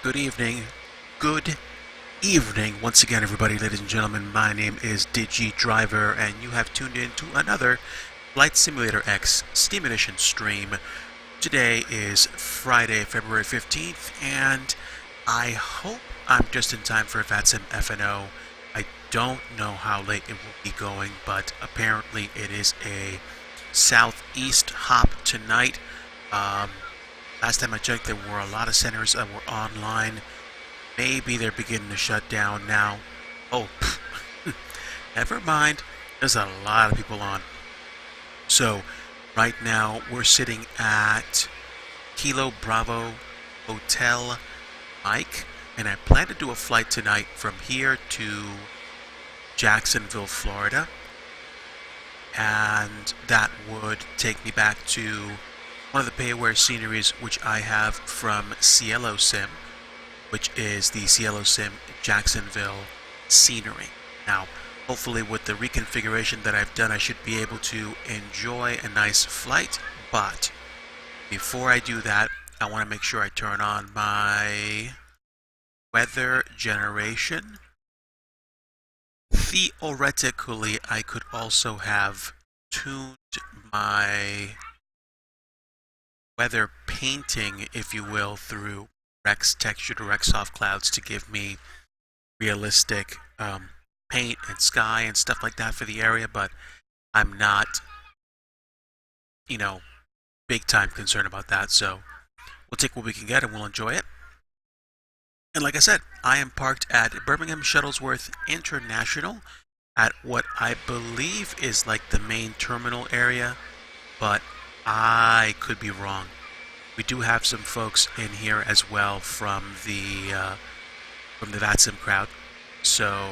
Good evening. Good evening once again, everybody, ladies and gentlemen. My name is DigiDriver, and you have tuned in to another Flight Simulator X Steam Edition stream. Today is Friday, February 15th, and I hope I'm just in time for VATSIM FNO. I don't know how late it will be going, but apparently it is a southeast hop tonight. Last time I checked, there were a lot of centers that were online. Maybe they're beginning to shut down now. Oh, never mind. There's a lot of people on. So, right now, we're sitting at Kilo Bravo Hotel Mike, and I plan to do a flight tonight from here to Jacksonville, Florida. And that would take me back to one of the pay-aware sceneries which I have from Cielo Sim, which is the Cielo Sim Jacksonville scenery. Now, hopefully with the reconfiguration that I've done, I should be able to enjoy a nice flight, but before I do that, I want to make sure I turn on my weather generation. Theoretically, I could also have tuned my weather painting, if you will, through Rex Textured or Rex Soft Clouds to give me realistic paint and sky and stuff like that for the area, but I'm not, big time concerned about that, so we'll take what we can get and we'll enjoy it. And like I said, I am parked at Birmingham Shuttlesworth International at what I believe is like the main terminal area, but I could be wrong. We do have some folks in here as well from the VATSIM crowd. So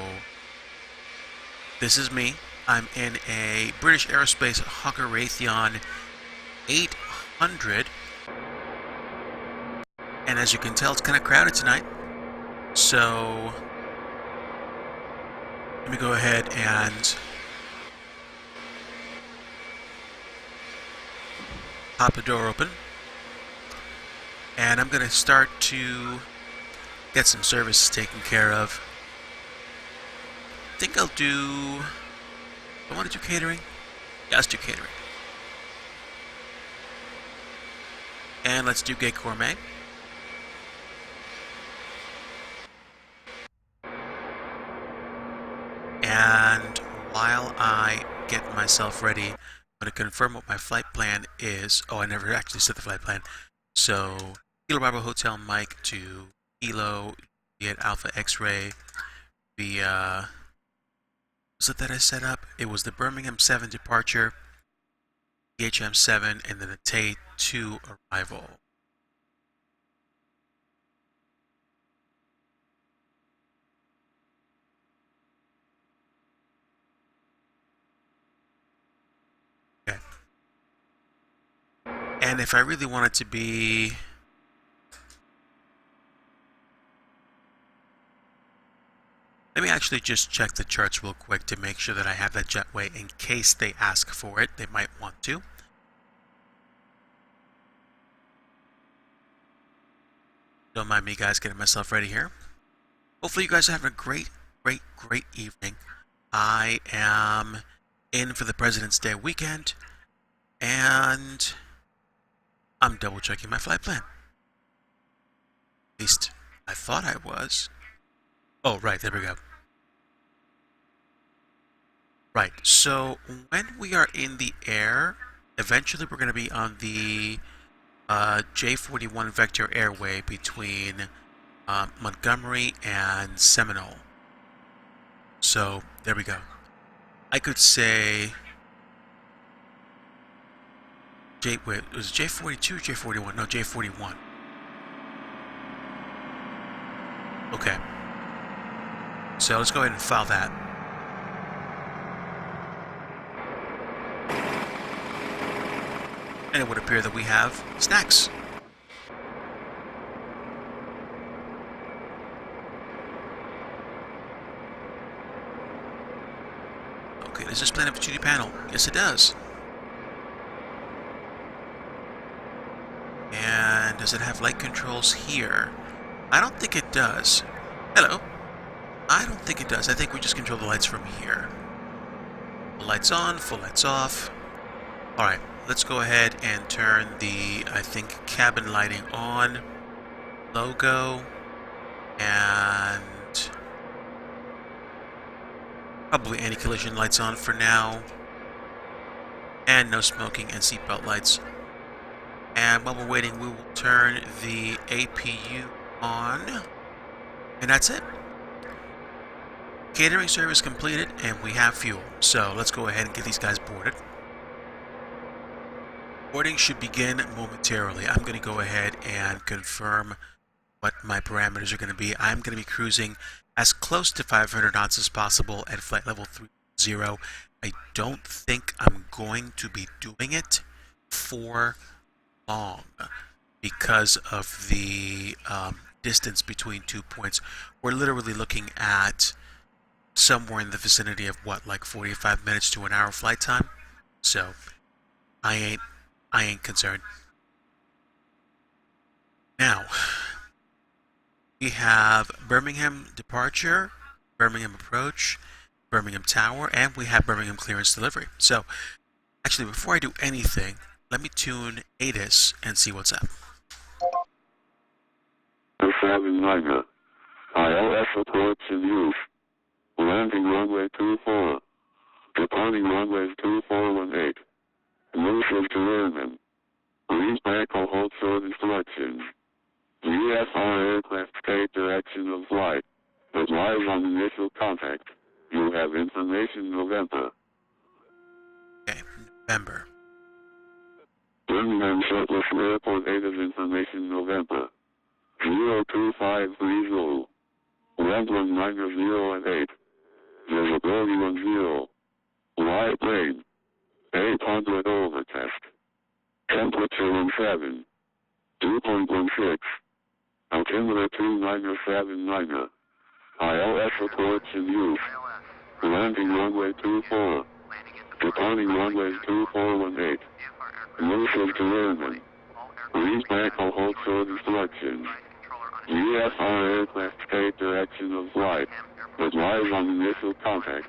this is me. I'm in a British Aerospace Hawker Raytheon 800, and as you can tell, it's kind of crowded tonight. So let me go ahead and pop the door open, and I'm going to start to get some services taken care of. I think I'll do... I want to do catering? Yeah, let's do catering. And let's do Gay Gourmet. And while I get myself ready, I'm going to confirm what my flight plan is. Oh, I never actually set the flight plan. So, Kilo Bravo Hotel Mike to Kilo Juliet Alpha X-Ray via... Was it that I set up? It was the BHM7 departure, BHM7, and then the TAY2 arrival. Okay. And if I really want it to be... Let me actually just check the charts real quick to make sure that I have that jetway in case they ask for it. They might want to. Don't mind me, guys, getting myself ready here. Hopefully you guys are having a great evening. I am in for the President's Day weekend, and I'm double checking my flight plan. At least I thought I was. Oh, right, there we go. Right, so when we are in the air, eventually we're going to be on the J41 Vector Airway between Montgomery and Seminole. So, there we go. I could say... Wait, it was J42 or J41? No, J41. Okay. So let's go ahead and file that. And it would appear that we have snacks. Okay, does this plan have a 2D panel? Yes, it does. And does it have light controls here? I don't think it does. Hello. I don't think it does. I think we just control the lights from here. Full lights on, full lights off. Alright, let's go ahead and turn the, I think, cabin lighting on. Logo. And probably anti-collision lights on for now. And no smoking and seatbelt lights. And while we're waiting, we will turn the APU on. And that's it. Catering service completed, and we have fuel. So let's go ahead and get these guys boarded. Boarding should begin momentarily. I'm going to go ahead and confirm what my parameters are going to be. I'm going to be cruising as close to 500 knots as possible at flight level 30. I don't think I'm going to be doing it for long because of the distance between 2 points. We're literally looking at somewhere in the vicinity of what, like 45 minutes to an hour flight time. So I ain't concerned. Now we have Birmingham departure, Birmingham approach, Birmingham tower, and we have Birmingham clearance delivery. So actually, before I do anything, let me tune ATIS and see what's up. 79, ILS reports in use. Landing runway 24. Departing runways 2418. Elusive to airmen. Read back or hold short instructions. VFR aircraft take direction of flight. Advise on initial contact. You have information November. Okay, November. Birmingham Shuttless Airport ATIS information November. 02530. Land 190 and 8. Visibility 10. Light rain. 800 over test. Temperature 17. 2.16. Altimeter 2979. ILS reports in use. Landing runway 24. Departing runways 2418. Elusive to airmen. Read back or hold short instructions. VFR aircraft take direction of flight. Advise on initial contact.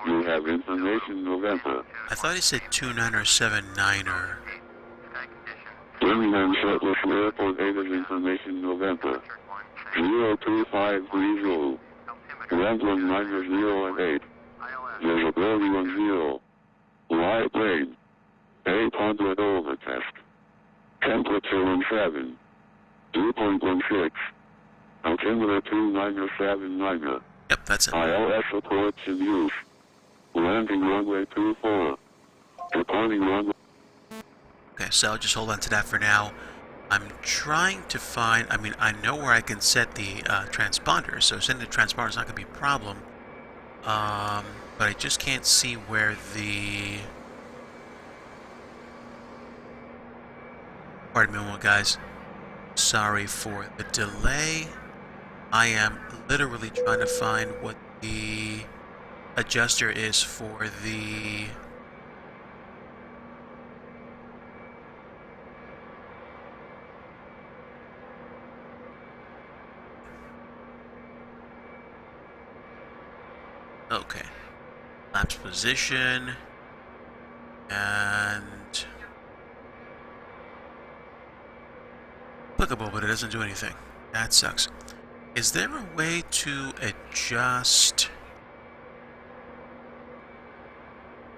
You have information November. I thought he said 29er 79er. Birmingham Shuttless Airport ATIS information November. 02530. Land 190 and 8. Visibility 10. Light rain. 800 over test. Temperature 17. 2.16. Altimeter 2979. Yep, that's it. ILS reports in use. Landing runway 24. Departing runway. Okay, so just hold on to that for now. I'm trying to find, I know where I can set the transponder, so setting the transponder is not going to be a problem. But I just can't see where the... Pardon me a moment, guys. Sorry for the delay. I am literally trying to find what the adjuster is for the... Okay. Lapse position. And... applicable, but it doesn't do anything. That sucks. Is there a way to adjust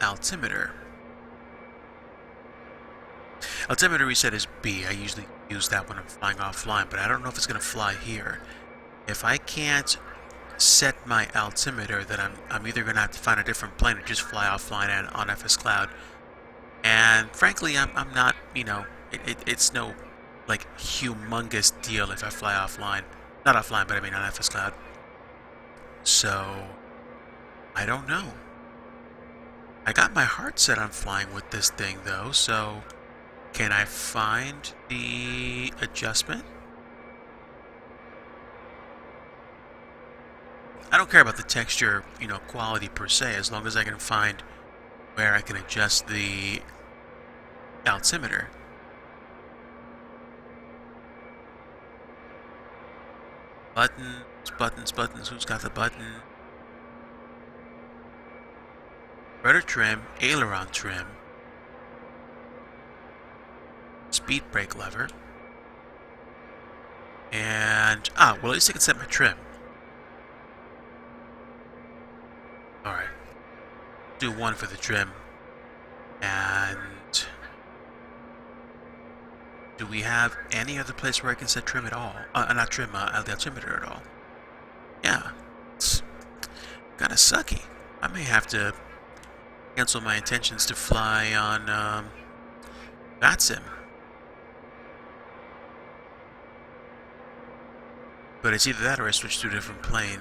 altimeter? Altimeter reset is B. I usually use that when I'm flying offline, but I don't know if it's going to fly here. If I can't set my altimeter, then I'm either going to have to find a different plane or just fly offline and on FSCloud. And frankly, I'm not, you know, it's no like humongous deal if I fly offline. Not offline, but I mean on FSCloud. So, I don't know. I got my heart set on flying with this thing though, so can I find the adjustment? I don't care about the texture, you know, quality per se, as long as I can find where I can adjust the altimeter. Buttons, buttons, buttons. Who's got the button? Rudder trim, aileron trim, speed brake lever, and well, at least I can set my trim. All right, do one for the trim, and do we have any other place where I can set trim at all? Not trim, the altimeter at all. Yeah, it's kind of sucky. I may have to cancel my intentions to fly on VATSIM. But it's either that or I switch to a different plane.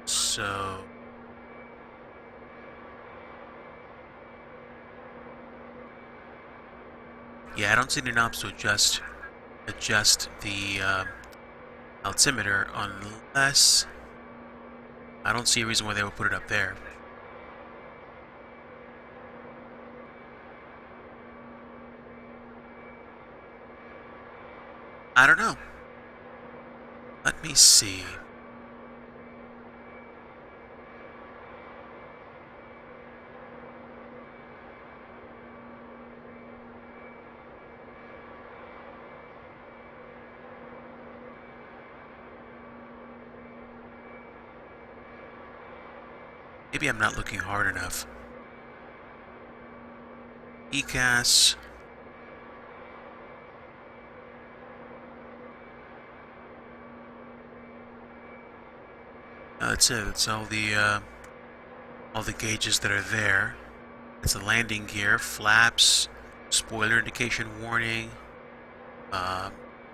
So... yeah, I don't see any knobs to adjust the altimeter unless... I don't see a reason why they would put it up there. I don't know. Let me see. Maybe I'm not looking hard enough. ECAS. That's it. It's all the gauges that are there. It's the landing gear, flaps, spoiler indication warning.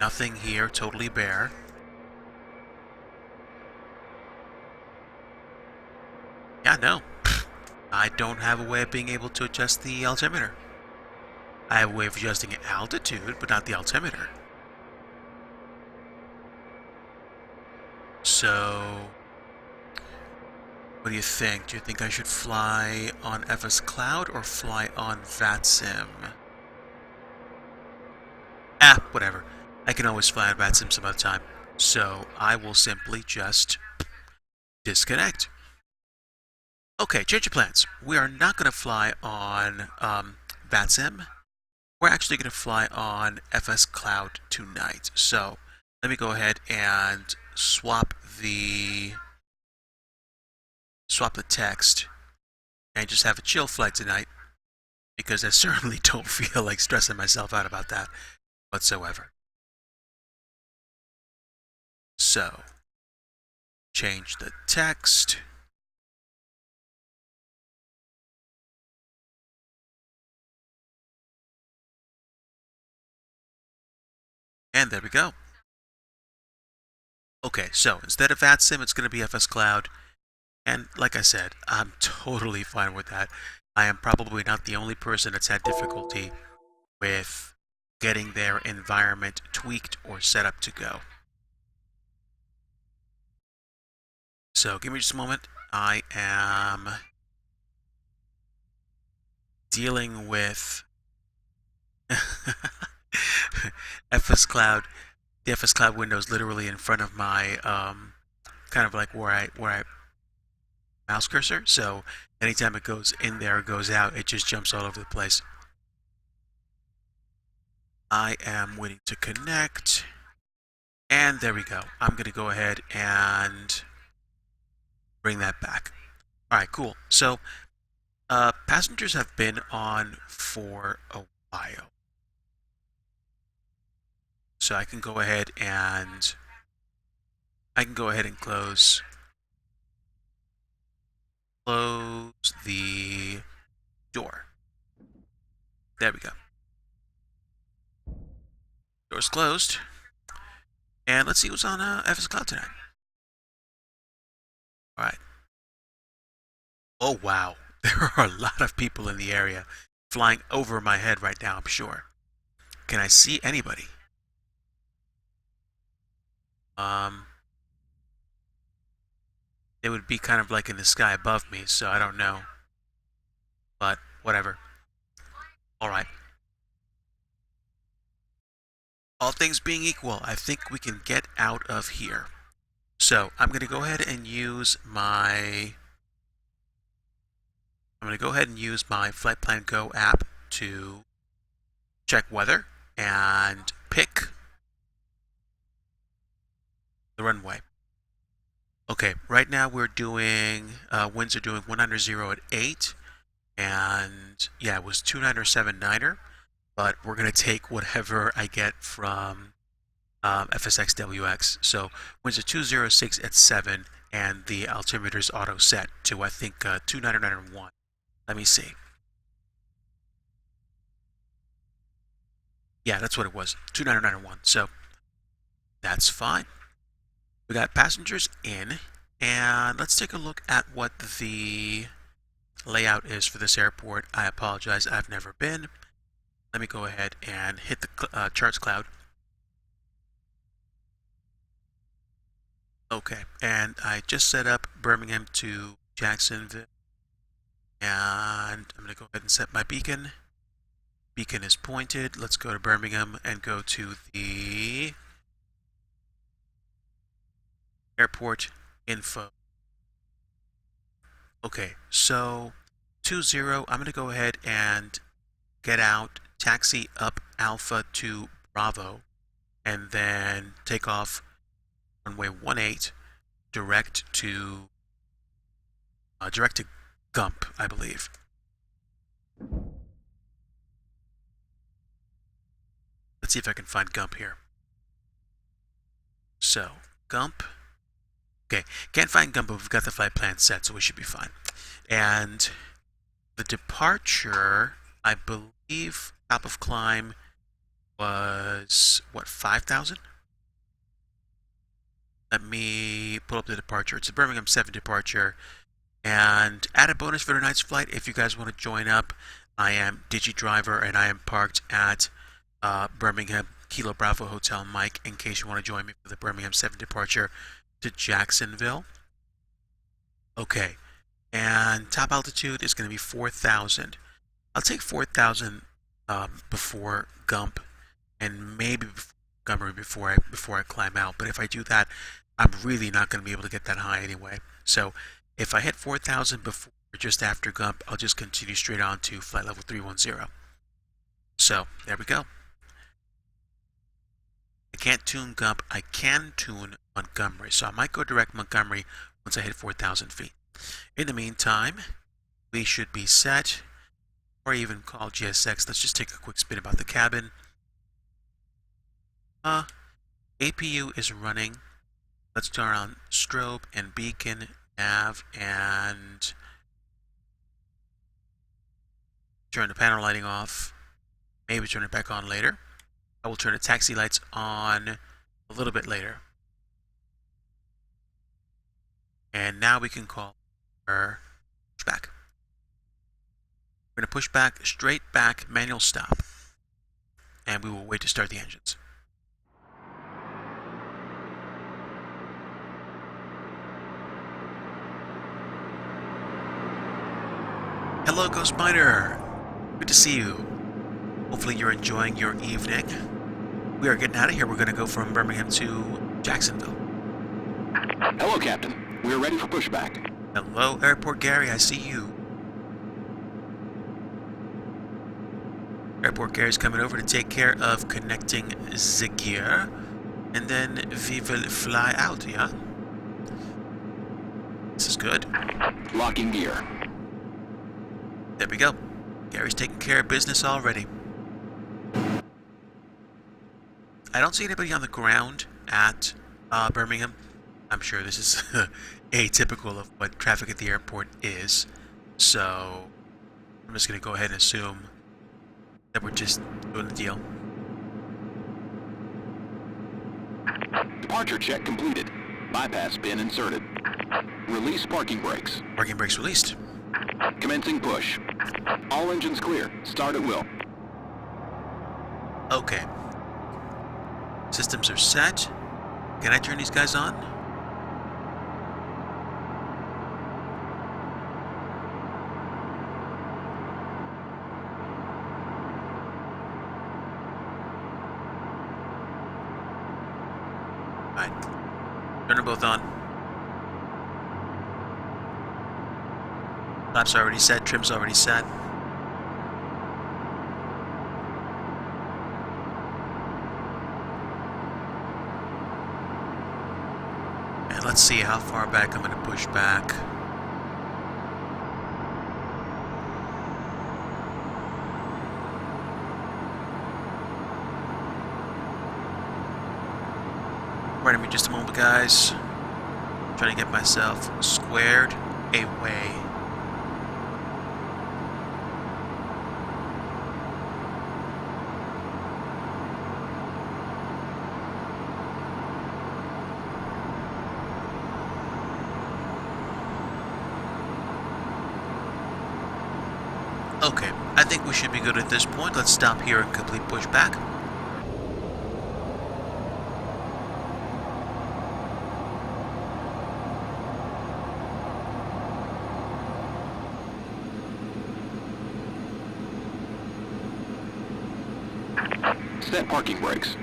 Nothing here, totally bare. Yeah, no. I don't have a way of being able to adjust the altimeter. I have a way of adjusting altitude, but not the altimeter. So, what do you think? Do you think I should fly on FSCloud or fly on VATSIM? Whatever. I can always fly on VATSIM some other time. So, I will simply just disconnect. Okay, change of plans. We are not going to fly on VATSIM. We're actually going to fly on FSCloud tonight. So, let me go ahead and swap the text and just have a chill flight tonight, because I certainly don't feel like stressing myself out about that whatsoever. So, change the text. And there we go. Okay, so instead of VATSIM, it's going to be FSCloud. And like I said, I'm totally fine with that. I am probably not the only person that's had difficulty with getting their environment tweaked or set up to go. So give me just a moment. I am dealing with FSCloud. The FSCloud window is literally in front of my kind of like where I mouse cursor. So anytime it goes in there or goes out, it just jumps all over the place. I am waiting to connect. And there we go. I'm going to go ahead and bring that back. All right, cool. So passengers have been on for a while. So I can go ahead and close the door. There we go. Door's closed. And let's see what's on FSCloud tonight. All right. Oh, wow. There are a lot of people in the area flying over my head right now, I'm sure. Can I see anybody? It would be kind of like in the sky above me, so I don't know. But whatever. All right. all things being equal, I think we can get out of here. So I'm going to go ahead and use my Flight Plan Go app to check weather and pick the runway. Okay, right now we're doing winds are doing 190 at 8, and yeah, it was 29er, but we're gonna take whatever I get from FSCWX. So winds are 206 at 7, and the altimeter's auto set to I think 299.1. Let me see. Yeah, that's what it was, 299.1. So that's fine. We got passengers in, and let's take a look at what the layout is for this airport. I apologize, I've never been. Let me go ahead and hit the charts cloud. Okay, and I just set up Birmingham to Jacksonville, and I'm going to go ahead and set my beacon. Beacon is pointed. Let's go to Birmingham and go to the airport info. Okay, so 20, I'm going to go ahead and get out, taxi up Alpha to Bravo, and then take off runway 18 direct to Gump, I believe. Let's see if I can find Gump here. So, Gump. Okay, can't find Gump, but we've got the flight plan set, so we should be fine. And the departure, I believe, top of climb was, what, 5,000? Let me pull up the departure. It's a BHM7 departure. And add a bonus for tonight's flight, if you guys want to join up, I am DigiDriver, and I am parked at Birmingham Kilo Bravo Hotel Mike, in case you want to join me for the BHM7 departure to Jacksonville. Okay, and top altitude is going to be 4,000. I'll take 4,000 before Gump, and maybe Montgomery before I climb out. But if I do that, I'm really not going to be able to get that high anyway. So if I hit 4,000 before or just after Gump, I'll just continue straight on to flight level 310. So there we go. I can't tune Gump. I can tune Montgomery. So I might go direct Montgomery once I hit 4,000 feet. In the meantime, we should be set, or even call GSX. Let's just take a quick spin about the cabin. APU is running. Let's turn on strobe and beacon, nav, and turn the panel lighting off. Maybe turn it back on later. I will turn the taxi lights on a little bit later. And now we can call our pushback. We're going to push back, straight back, manual stop. And we will wait to start the engines. Hello, Ghost Miner. Good to see you. Hopefully you're enjoying your evening. We are getting out of here. We're going to go from Birmingham to Jacksonville. Hello, Captain. We're ready for pushback. Hello, Airport Gary. I see you. Airport Gary's coming over to take care of connecting the gear. And then we will fly out, yeah? This is good. Locking gear. There we go. Gary's taking care of business already. I don't see anybody on the ground at Birmingham. I'm sure this is atypical of what traffic at the airport is. So I'm just going to go ahead and assume that we're just doing the deal. Departure check completed. Bypass bin inserted. Release parking brakes. Parking brakes released. Commencing push. All engines clear. Start at will. Okay. Systems are set. Can I turn these guys on? Alright. Turn them both on. Flaps already set, trim's already set. And let's see how far back I'm going to push back. Pardon me just a moment, guys. I'm trying to get myself squared away. Okay, I think we should be good at this point. Let's stop here and complete pushback. Set parking brakes.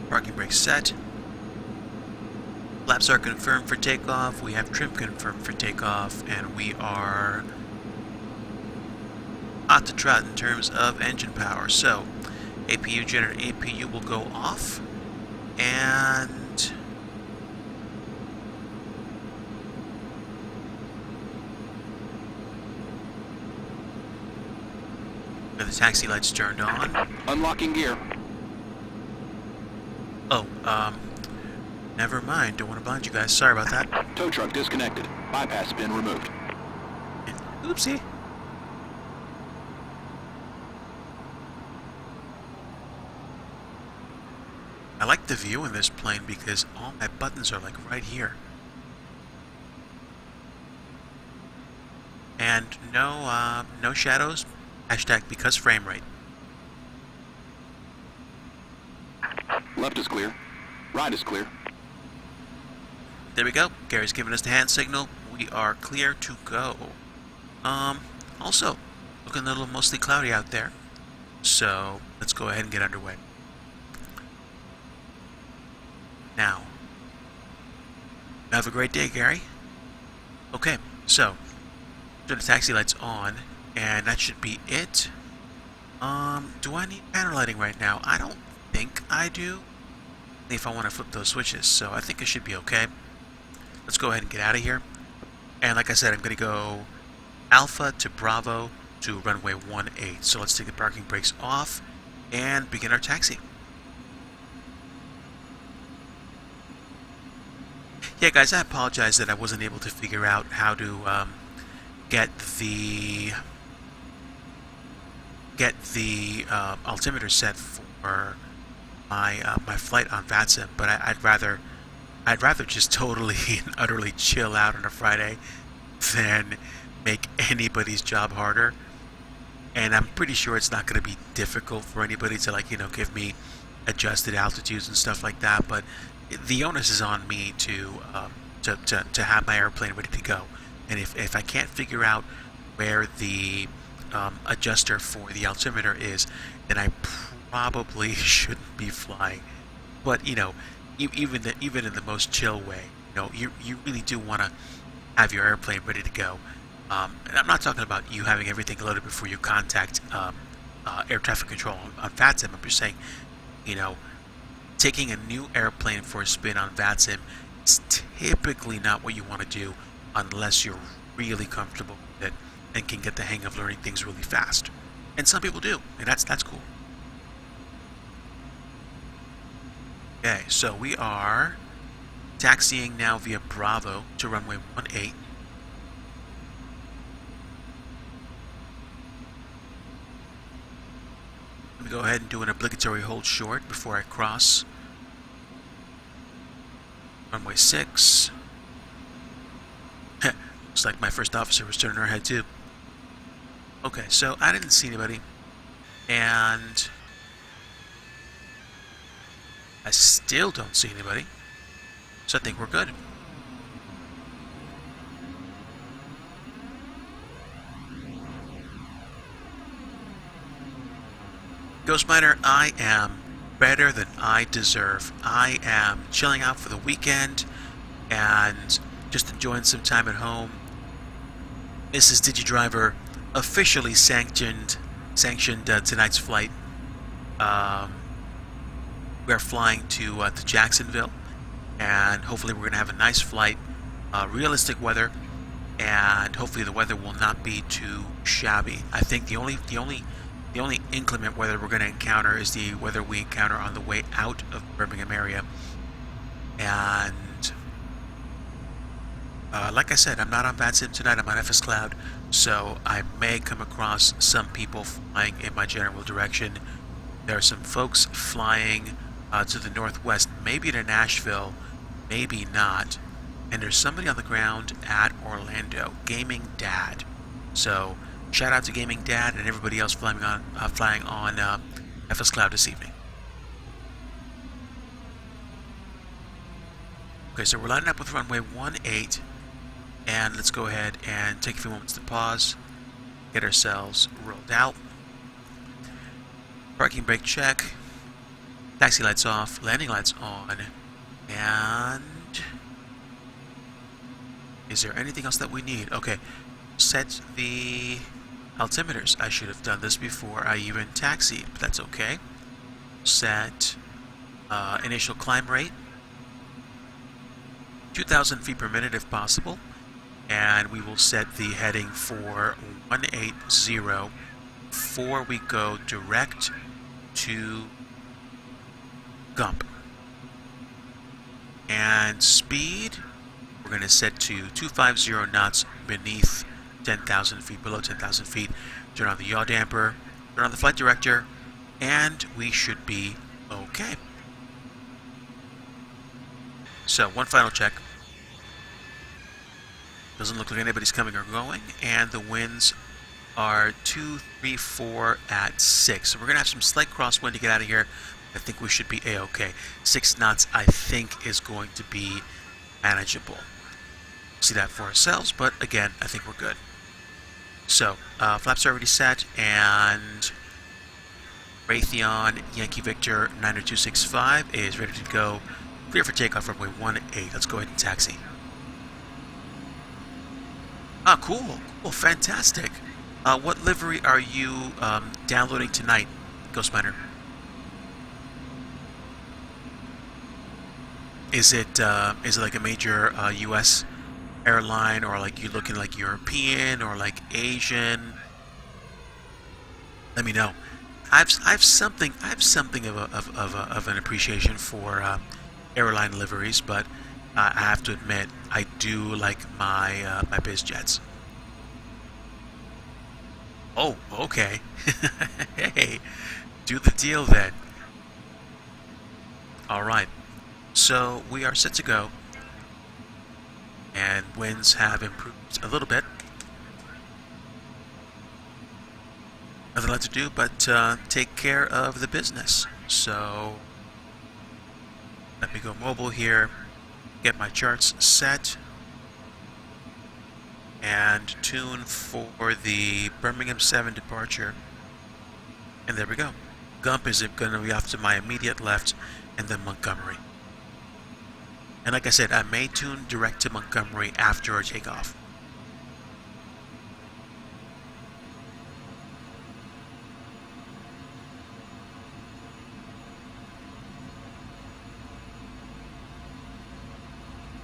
Parking brakes set. Flaps are confirmed for takeoff. We have trim confirmed for takeoff, and we are hot to trot in terms of engine power. So, APU generator APU will go off, and the taxi lights turned on. Unlocking gear. Oh, never mind. Don't want to blind you guys. Sorry about that. Tow truck disconnected. Bypass pin removed. Oopsie. I like the view in this plane because all my buttons are like right here. And no shadows. Hashtag because frame rate. Left is clear. Right is clear. There we go. Gary's giving us the hand signal. We are clear to go. Also, looking a little mostly cloudy out there. So, let's go ahead and get underway. Now, have a great day, Gary. Okay, so, turn the taxi lights on, and that should be it. Do I need banner lighting right now? I don't think I do. If I want to flip those switches, so I think it should be okay. Let's go ahead and get out of here. And like I said, I'm going to go Alpha to Bravo to runway 18. So let's take the parking brakes off and begin our taxi. Yeah, guys, I apologize that I wasn't able to figure out how to get the altimeter set for my flight on VATSIM, but I'd rather just totally and utterly chill out on a Friday than make anybody's job harder. And I'm pretty sure it's not going to be difficult for anybody to give me adjusted altitudes and stuff like that. But the onus is on me to have my airplane ready to go. And if I can't figure out where the adjuster for the altimeter is, then I probably shouldn't be flying. But even in the most chill way, you really do want to have your airplane ready to go. And I'm not talking about you having everything loaded before you contact air traffic control on VATSIM. I'm just saying, taking a new airplane for a spin on VATSIM is typically not what you want to do unless you're really comfortable with it and can get the hang of learning things really fast. And some people do, and that's cool. Okay, so we are taxiing now via Bravo to runway 18. Let me go ahead and do an obligatory hold short before I cross runway 6. Looks like my first officer was turning her head too. Okay, so I didn't see anybody, and I still don't see anybody, so I think we're good. Ghost Miner, I am better than I deserve. I am chilling out for the weekend and just enjoying some time at home. This is DigiDriver officially sanctioned tonight's flight. We're flying to Jacksonville, and hopefully we're going to have a nice flight, realistic weather, and hopefully the weather will not be too shabby. I think the only inclement weather we're going to encounter is the weather we encounter on the way out of the Birmingham area. And like I said, I'm not on VATSIM tonight, I'm on FSCloud, so I may come across some people flying in my general direction. There are some folks flying to the northwest, maybe to Nashville, maybe not. And there's somebody on the ground at Orlando, Gaming Dad. So shout out to Gaming Dad and everybody else flying on FSCloud this evening. Okay, so we're lining up with runway 18, and let's go ahead and take a few moments to pause, get ourselves rolled out. Parking brake check, taxi lights off, landing lights on, and is there anything else that we need? Okay, set the altimeters. I should have done this before I even taxied, but that's okay. Set initial climb rate, 2,000 feet per minute if possible, and we will set the heading for 180 before we go direct to Gump. And speed, we're going to set to 250 knots beneath 10,000 feet, below 10,000 feet. Turn on the yaw damper, turn on the flight director, and we should be okay. So, one final check. Doesn't look like anybody's coming or going, and the winds are 2, 3, 4 at 6. So we're going to have some slight crosswind to get out of here. I think we should be A-okay. 6 knots, I think, is going to be manageable. See that for ourselves, but again, I think we're good. So, flaps are already set, and Raytheon Yankee Victor 90265 is ready to go. Clear for takeoff runway 18. Let's go ahead and taxi. Ah, cool, fantastic. What livery are you downloading tonight, Ghostminer? Is it like a major U.S. airline, or like you looking like European or like Asian? Let me know. I have something of an appreciation for airline liveries, but I have to admit I do like my my biz jets. Oh, okay. Hey, do the deal then. All right. So we are set to go, and winds have improved a little bit. Nothing left to do but take care of the business. So let me go mobile here, get my charts set, and tune for the Birmingham 7 departure. And there we go. Gump is going to be off to my immediate left, and then Montgomery. And like I said, I may tune direct to Montgomery after our takeoff.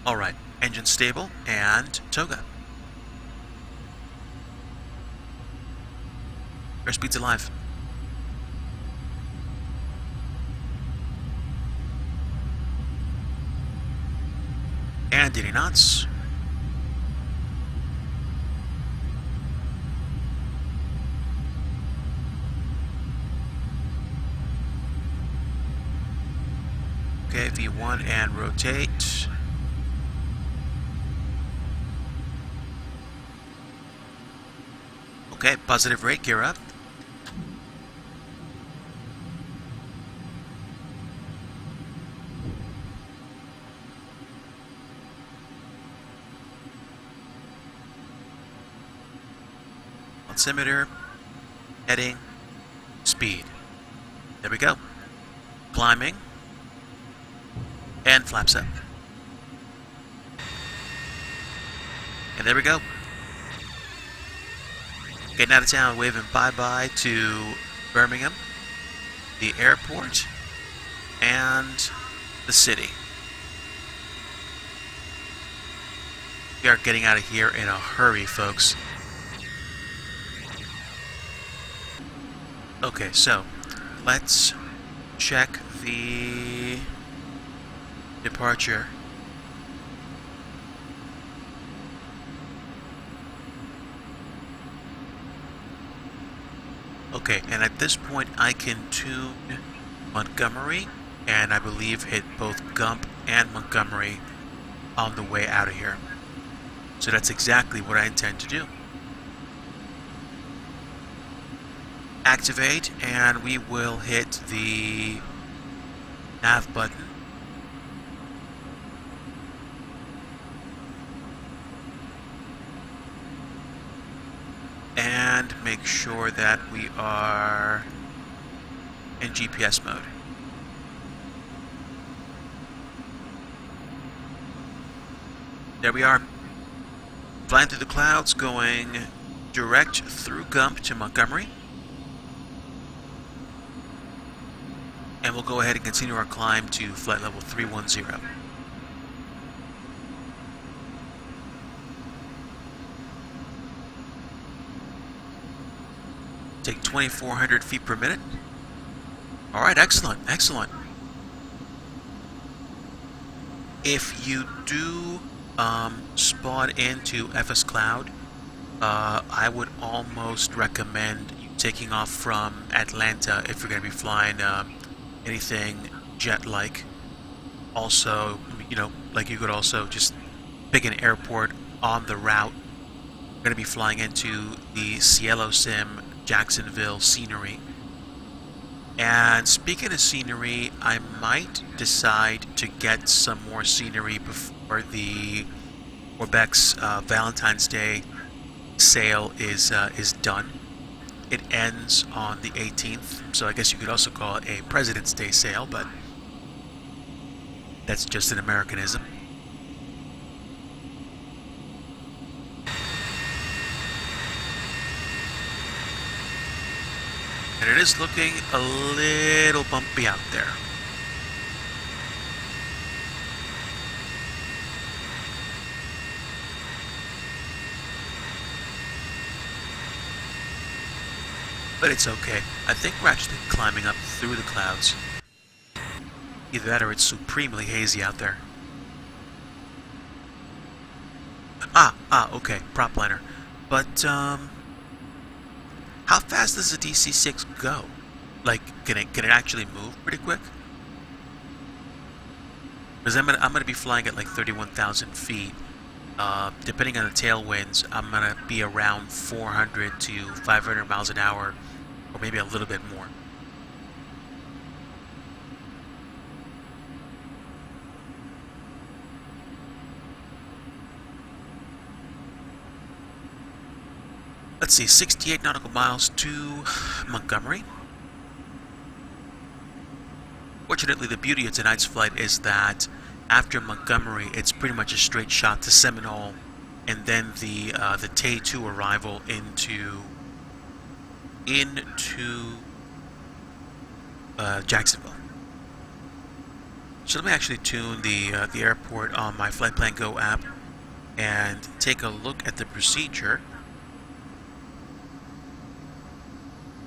Alright, engine stable and toga. Airspeed's alive. And 80 knots. Okay, V1 and rotate. Okay, positive rate, gear up. Altimeter, heading, speed. There we go. climbing, and flaps up. And there we go. Getting out of town, waving bye-bye to Birmingham, the airport, and the city. We are getting out of here in a hurry, folks. Okay, so let's check the departure. Okay, and at this point I can tune Montgomery, and I believe hit both Gump and Montgomery on the way out of here. So that's exactly what I intend to do. Activate, and we will hit the nav button. And make sure that we are in GPS mode. There we are. Flying through the clouds, going direct through Gump to Montgomery. And we'll go ahead and continue our climb to flight level 310. Take 2,400 feet per minute. All right, excellent, excellent. If you do spawn into FSCloud, I would almost recommend you taking off from Atlanta if you're going to be flying anything jet-like. Also, you know, like you could also just pick an airport on the route. We're going to be flying into the Cielo Sim Jacksonville scenery. And speaking of scenery, I might decide to get some more scenery before the Orbex Valentine's Day sale is done. It ends on the 18th, so I guess you could also call it a President's Day sale, but that's just an Americanism. And it is looking a little bumpy out there. But it's okay. I think we're actually climbing up through the clouds. Either that or it's supremely hazy out there. Okay, prop liner. But, how fast does the DC-6 go? Like, can it actually move pretty quick? Because I'm gonna be flying at like 31,000 feet. Depending on the tailwinds, I'm gonna be around 400 to 500 miles an hour, or maybe a little bit more. Let's see, 68 nautical miles to Montgomery. Fortunately, the beauty of tonight's flight is that after Montgomery, it's pretty much a straight shot to Seminole, and then the TAY2 arrival into Jacksonville. So let me actually tune the airport on my Flight Plan Go app and take a look at the procedure.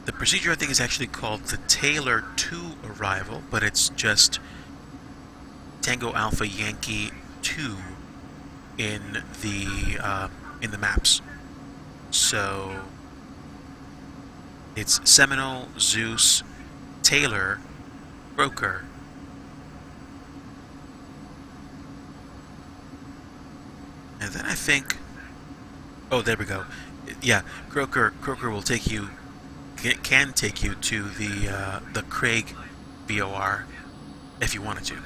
The procedure, I think, is actually called the Taylor 2 arrival, but it's just Tango Alpha Yankee 2 in the maps. So it's Seminole, Zeus, Taylor, Croker, and then I think, oh, there we go. Yeah, Croker will take you. It can take you to the Craig VOR if you wanted to.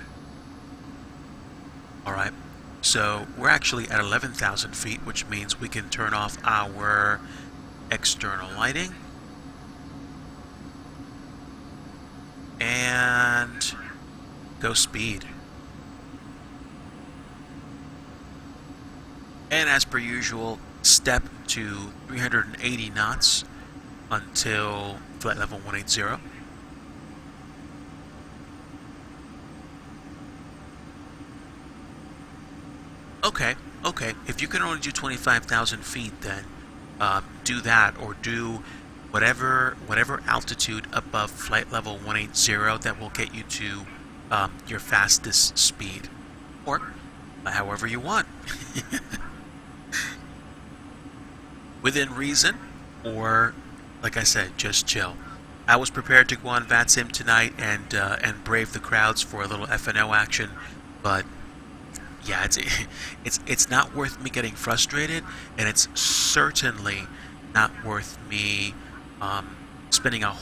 Alright, so we're actually at 11,000 feet, which means we can turn off our external lighting. And and go speed. And as per usual, step to 380 knots until flight level 180. Okay. If you can only do 25,000 feet, then do that, or do whatever altitude above flight level 180 that will get you to your fastest speed, or however you want. Within reason, or like I said, just chill. I was prepared to go on VATSIM tonight and brave the crowds for a little F&O action, but yeah, it's not worth me getting frustrated, and it's certainly not worth me spending a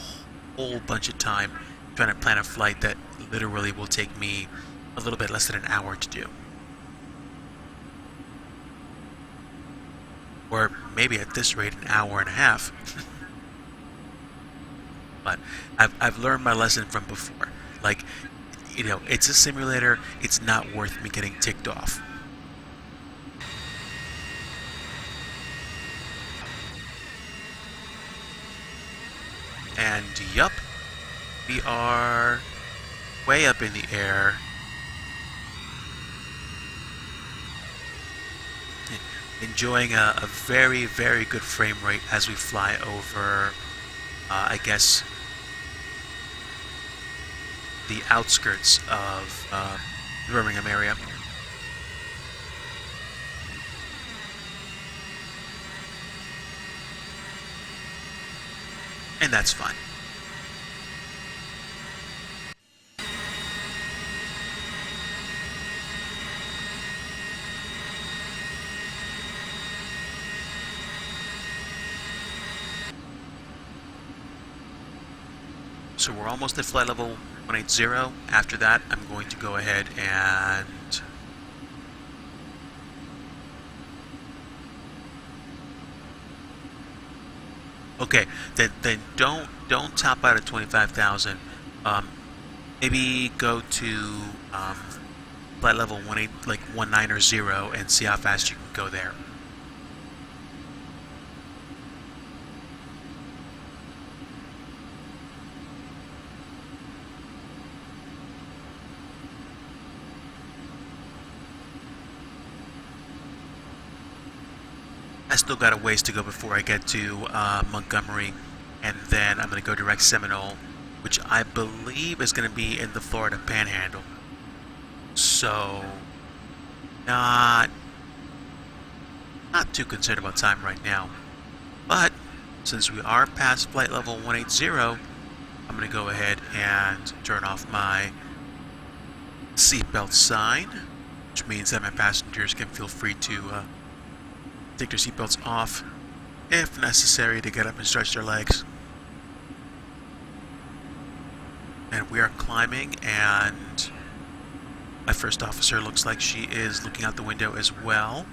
whole bunch of time trying to plan a flight that literally will take me a little bit less than an hour to do. Or maybe at this rate, an hour and a half. But I've learned my lesson from before. Like, you know, it's a simulator. It's not worth me getting ticked off. And yup, we are way up in the air. Enjoying a very, very good frame rate as we fly over, I guess, the outskirts of the Birmingham area. And that's fine. So we're almost at flight level 180. After that, I'm going to go ahead and okay, then don't top out at 25,000. Maybe go to flight level 190 and see how fast you can go there. I still got a ways to go before I get to Montgomery, and then I'm going to go direct Seminole, which I believe is going to be in the Florida Panhandle. So, not too concerned about time right now. But since we are past flight level 180, I'm going to go ahead and turn off my seatbelt sign, which means that my passengers can feel free to take their seatbelts off if necessary to get up and stretch their legs. And we are climbing, and my first officer looks like she is looking out the window as well.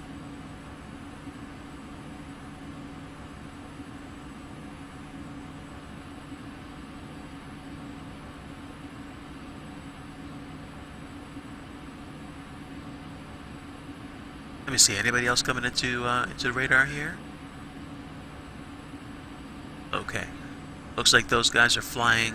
Let me see, anybody else coming into the radar here? Okay. Looks like those guys are flying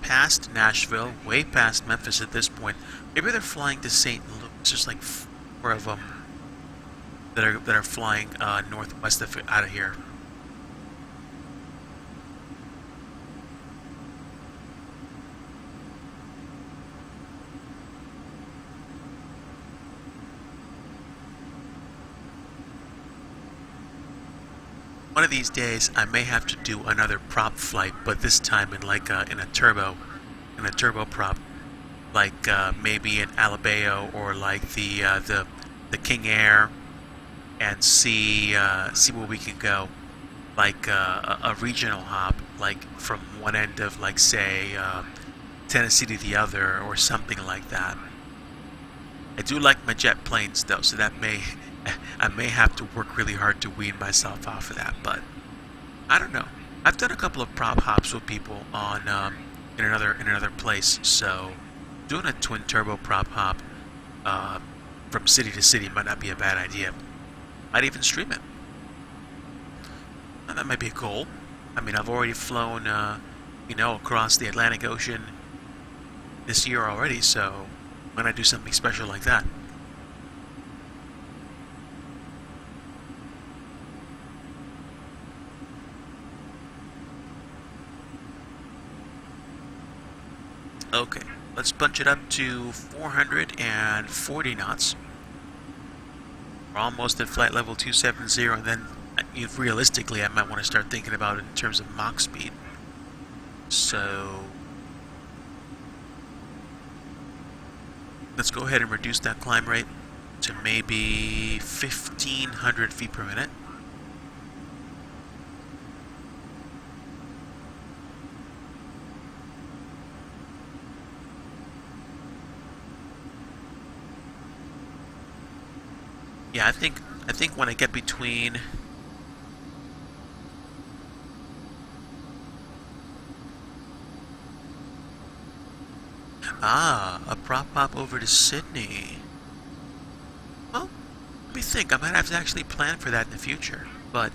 past Nashville, way past Memphis at this point. Maybe they're flying to St. Louis. There's like 4 of them that are flying northwest of out of here. One of these days, I may have to do another prop flight, but this time in like in a turbo prop, like maybe an Alabeo or like the King Air, and see where we can go, like a regional hop, like from one end of like say Tennessee to the other, or something like that. I do like my jet planes though, so that I may have to work really hard to wean myself off of that, but I don't know. I've done a couple of prop hops with people on in another place. So doing a twin turbo prop hop from city to city might not be a bad idea. Might even stream it. And that might be a goal. I mean, I've already flown, across the Atlantic Ocean this year already, so why not do something special like that? Okay, let's bunch it up to 440 knots. We're almost at flight level 270, and then realistically I might want to start thinking about it in terms of Mach speed. So let's go ahead and reduce that climb rate to maybe 1,500 feet per minute. Yeah, I think when I get between a prop hop over to Sydney. Well, let me think. I might have to actually plan for that in the future. But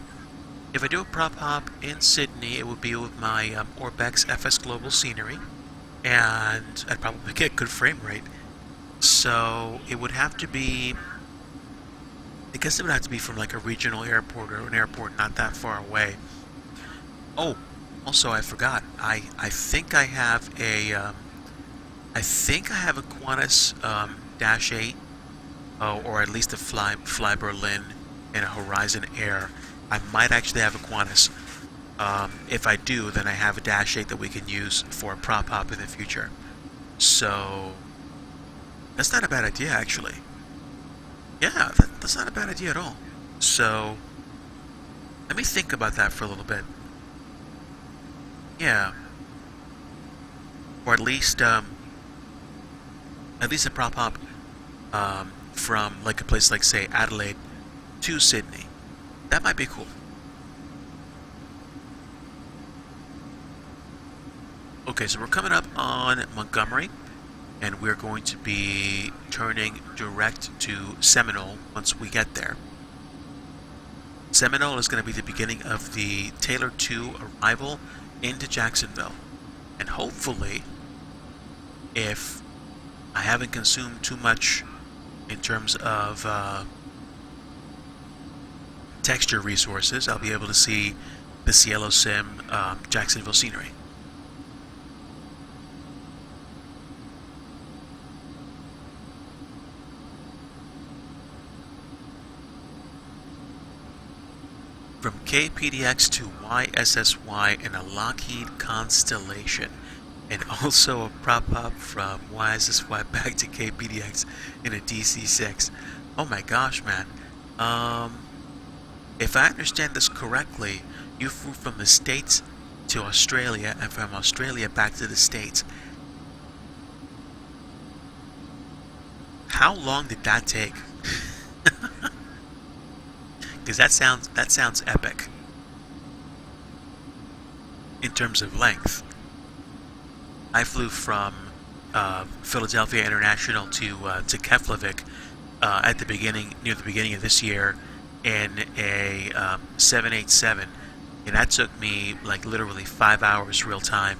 if I do a prop hop in Sydney, it would be with my Orbex FS Global scenery, and I'd probably get good frame rate. So it would have to be, I guess it would have to be from like a regional airport or an airport not that far away. Oh, also I forgot. I think I have a Qantas Dash 8, or at least a Fly Berlin and a Horizon Air. I might actually have a Qantas. If I do, then I have a Dash 8 that we can use for a prop hop in the future. So that's not a bad idea, actually. Yeah, that's not a bad idea at all. So let me think about that for a little bit. Yeah, or at least a prop hop from like a place like, say, Adelaide to Sydney. That might be cool. Okay, so we're coming up on Montgomery, and we're going to be turning direct to Seminole once we get there. Seminole is going to be the beginning of the Taylor 2 arrival into Jacksonville. And hopefully, if I haven't consumed too much in terms of texture resources, I'll be able to see the Cielo Sim Jacksonville scenery. From KPDX to YSSY in a Lockheed Constellation, and also a prop hop from YSSY back to KPDX in a DC-6. Oh my gosh, man. If I understand this correctly, you flew from the States to Australia, and from Australia back to the States. How long did that take? Because that sounds epic in terms of length. I flew from Philadelphia International to Keflavik near the beginning of this year in a 787, and that took me like literally 5 hours real time.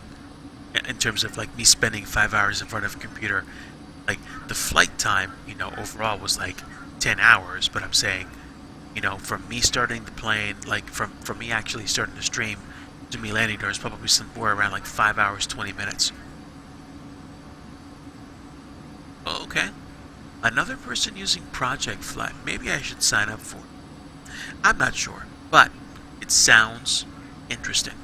In terms of like me spending 5 hours in front of a computer, like the flight time, overall was like 10 hours. But I'm saying, from me starting the plane, like from me actually starting to stream to me landing, there's probably somewhere around like 5 hours 20 minutes. Okay, another person using Project Flight. Maybe I should sign up for it. I'm not sure, but it sounds interesting.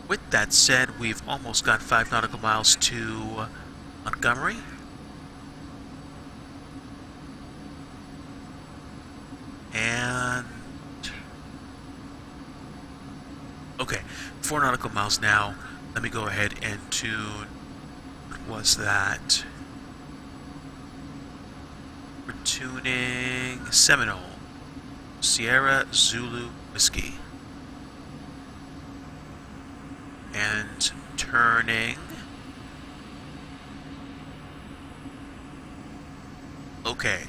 With that said, we've almost got 5 nautical miles to Montgomery. And okay, 4 nautical miles now. Let me go ahead and tune. What was that? We're tuning Seminole, Sierra Zulu Whiskey, and turning. Okay,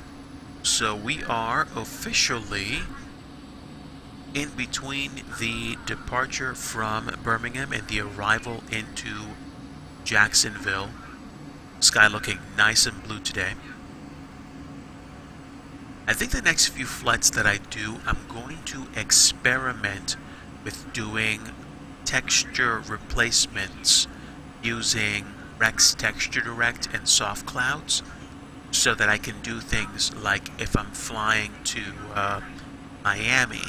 so we are officially in between the departure from Birmingham and the arrival into Jacksonville. Sky looking nice and blue today. I think the next few flights that I do, I'm going to experiment with doing texture replacements using Rex Texture Direct and Soft Clouds, so that I can do things like if I'm flying to Miami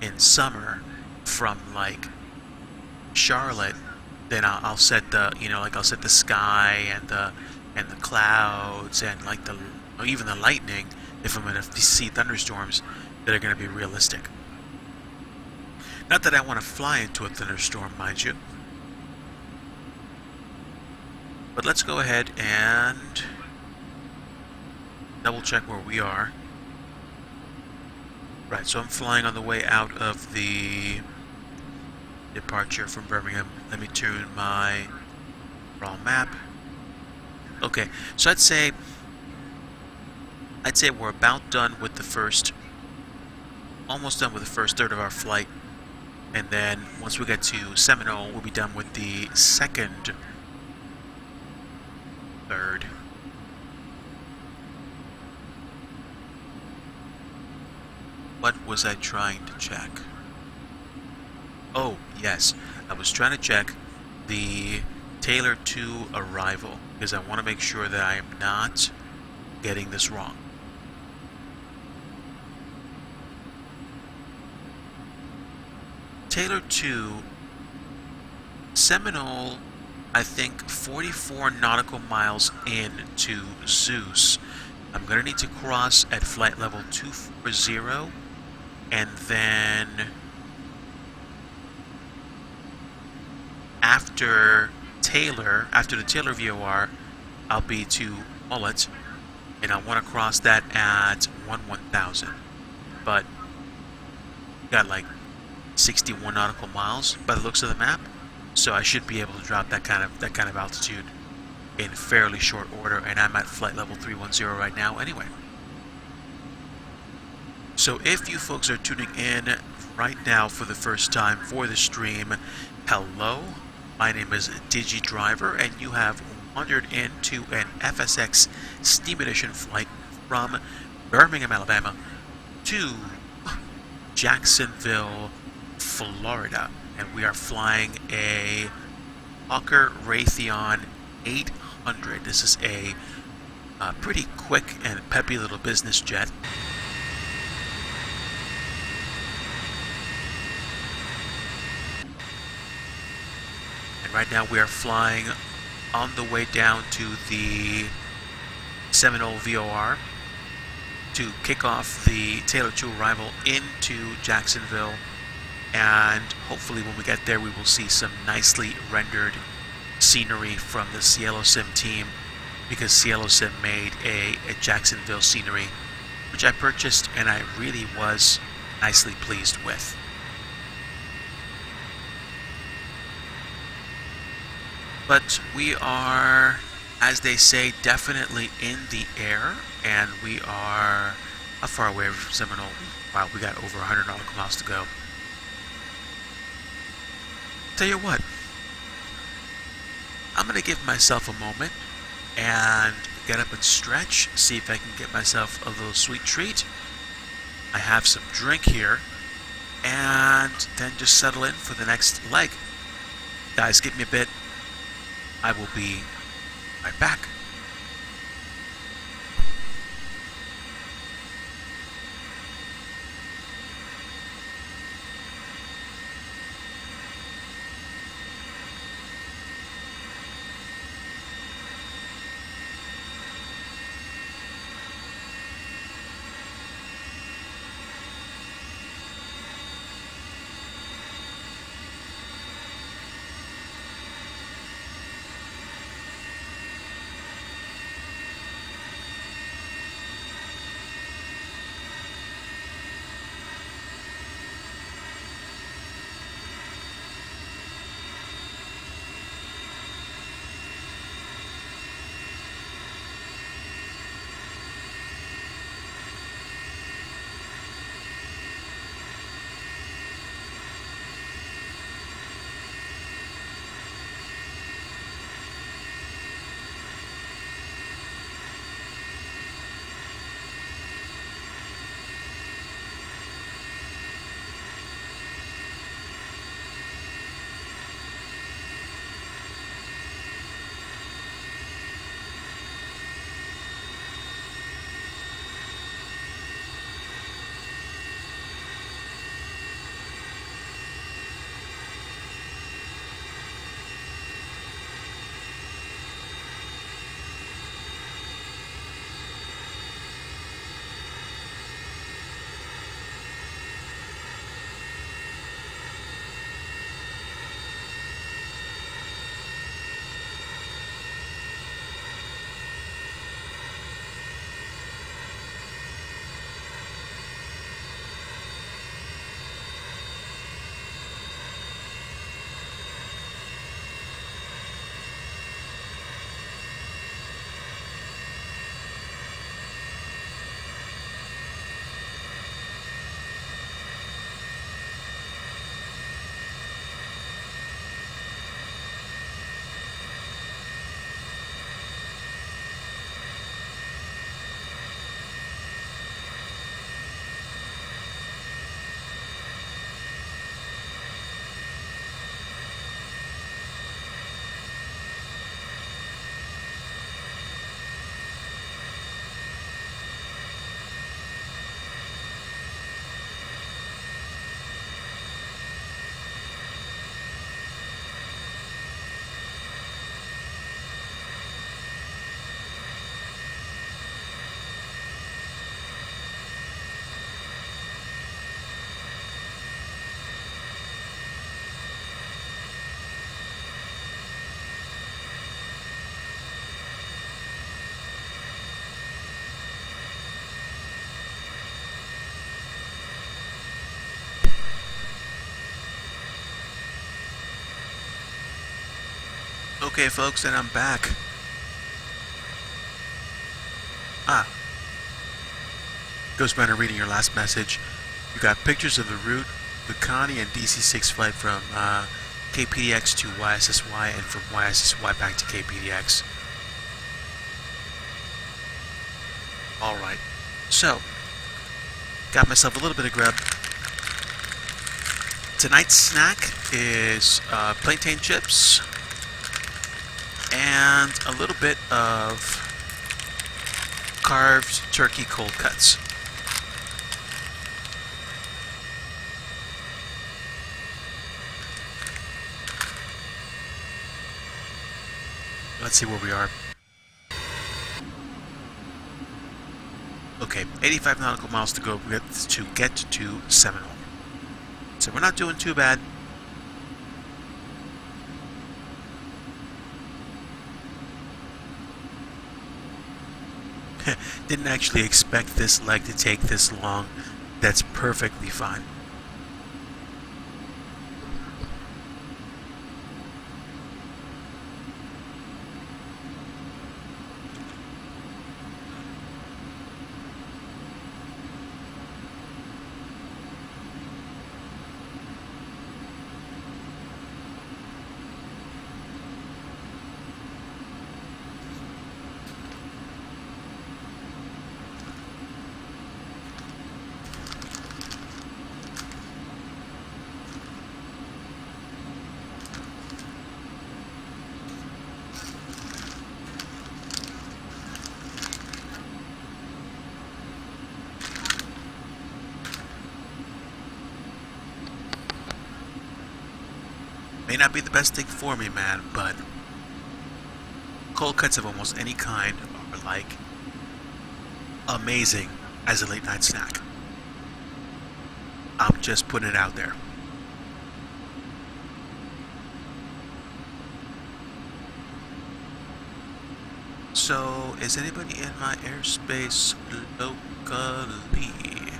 in summer from like Charlotte, then I'll set the I'll set the sky and the clouds and like or even the lightning if I'm going to see thunderstorms that are going to be realistic. Not that I want to fly into a thunderstorm, mind you. But let's go ahead and double check where we are. Right, so I'm flying on the way out of the departure from Birmingham. Let me tune my raw map. Okay, so I'd say we're about done with the first, almost done with the first third of our flight. And then once we get to Seminole, we'll be done with the second third. What was I trying to check? Oh, yes. I was trying to check the Taylor 2 arrival, because I want to make sure that I am not getting this wrong. Taylor 2, Seminole, I think 44 nautical miles into Zeus. I'm going to need to cross at flight level 240, and then after the Taylor VOR, I'll be to Mullet, and I want to cross that at 1000. But got like 61 nautical miles by the looks of the map, so I should be able to drop that kind of altitude in fairly short order, and I'm at flight level 310 right now anyway. So if you folks are tuning in right now for the first time for the stream, hello, my name is DigiDriver, and you have wandered into an FSX Steam Edition flight from Birmingham, Alabama to Jacksonville, Florida, and we are flying a Hawker Raytheon 800. This is a pretty quick and peppy little business jet. And right now we are flying on the way down to the Seminole VOR to kick off the Taylor 2 arrival into Jacksonville, and hopefully when we get there we will see some nicely rendered scenery from the CieloSim team, because CieloSim made a Jacksonville scenery which I purchased and I really was nicely pleased with. But we are, as they say, definitely in the air, and we are how far away from Seminole? Wow, we got over 100 nautical miles to go. Tell you what, I'm going to give myself a moment and get up and stretch, see if I can get myself a little sweet treat. I have some drink here, and then just settle in for the next leg. Guys, give me a bit. I will be right back. Okay, folks, and I'm back. Ghostbender reading your last message. You got pictures of the route, the Connie and DC-6 flight from KPDX to YSSY and from YSSY back to KPDX. Alright, so, got myself a little bit of grub. Tonight's snack is plantain chips and a little bit of carved turkey cold cuts. Let's see where we are. Okay, 85 nautical miles to go to get to Seminole. So we're not doing too bad. Didn't actually expect this leg to take this long. That's perfectly fine. May not be the best thing for me, man, but cold cuts of almost any kind are like amazing as a late night snack. I'm just putting it out there. So, is anybody in my airspace locally?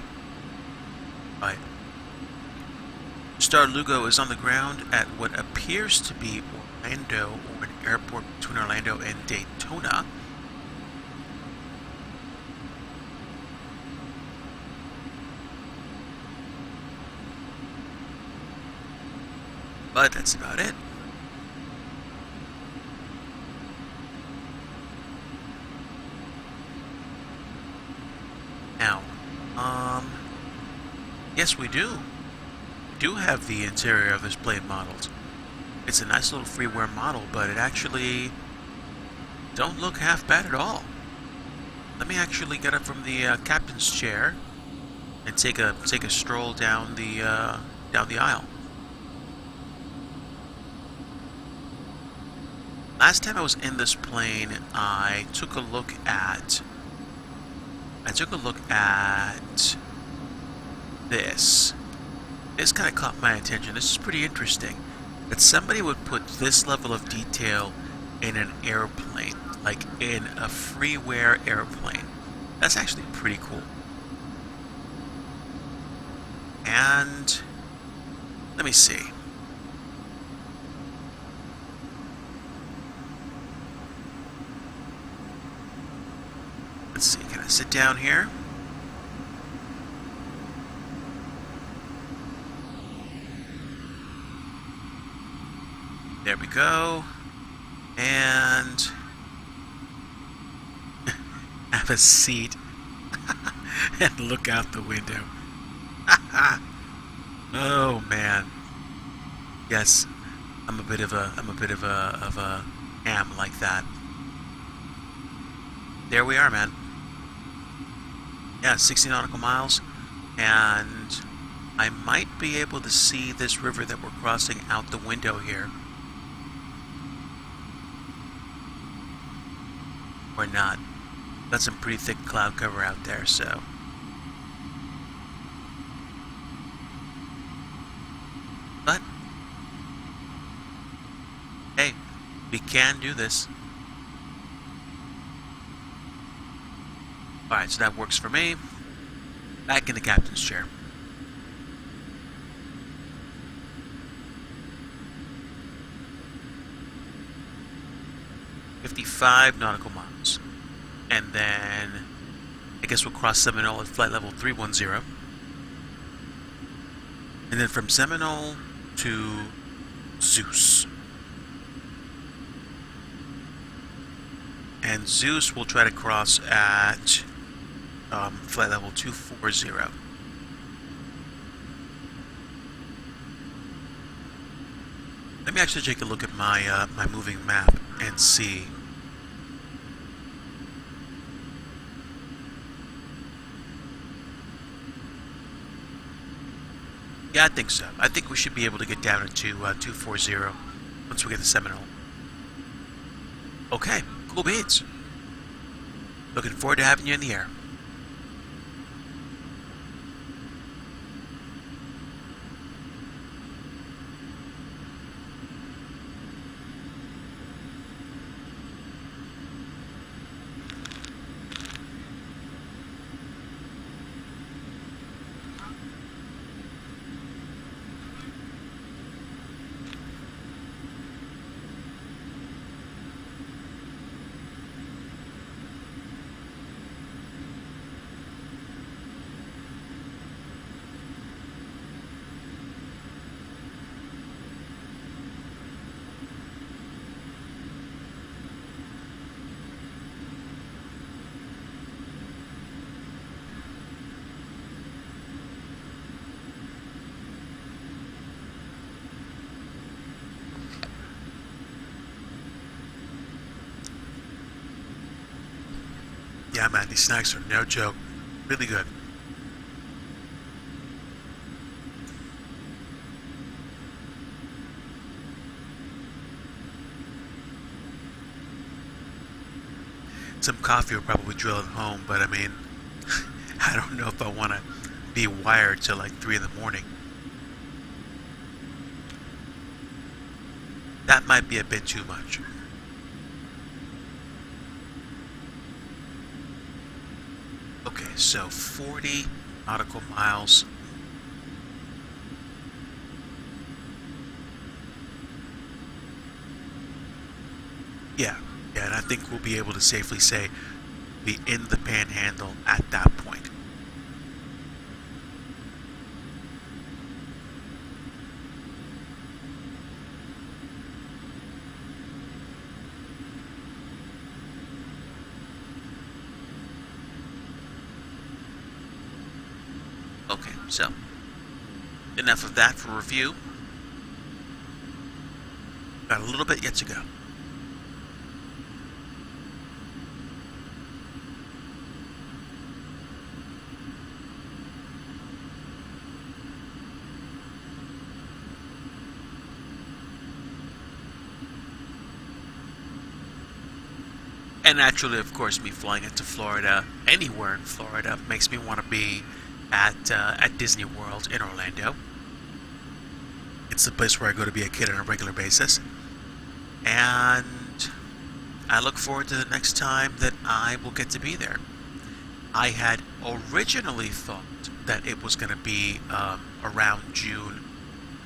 Right. Star Lugo is on the ground at what appears to be Orlando, or an airport between Orlando and Daytona. But that's about it. Now, yes, we do have the interior of this plane modeled. It's a nice little freeware model, but it actually don't look half bad at all. Let me actually get up from the captain's chair and take a stroll down the aisle. Last time I was in this plane, I took a look at this. This kind of caught my attention. This is pretty interesting. That somebody would put this level of detail in an airplane, like in a freeware airplane. That's actually pretty cool. And let me see. Let's see, can I sit down here? There we go. And have a seat and look out the window. Oh man. Yes, I'm a bit of a ham like that. There we are, man. Yeah, 60 nautical miles, and I might be able to see this river that we're crossing out the window here. Or not. Got some pretty thick cloud cover out there, so. But, hey, we can do this. Alright, so that works for me. Back in the captain's chair. 55 nautical miles. And then I guess we'll cross Seminole at flight level 310. And then from Seminole to Zeus. And Zeus will try to cross at flight level 240. Let me actually take a look at my my moving map and see. Yeah, I think so. I think we should be able to get down into 240 once we get the Seminole. Okay, cool beans. Looking forward to having you in the air. Yeah, man, these snacks are no joke. Really good. Some coffee will probably drill it home, but I mean, I don't know if I want to be wired till like 3 in the morning. That might be a bit too much. Okay, so 40 nautical miles. Yeah, and I think we'll be able to safely say be in the panhandle at that point. Okay, so enough of that for review. Got a little bit yet to go. And naturally, of course, me flying into Florida, anywhere in Florida, makes me want to be at Disney World in Orlando. It's the place where I go to be a kid on a regular basis. And I look forward to the next time that I will get to be there. I had originally thought that it was going to be around June,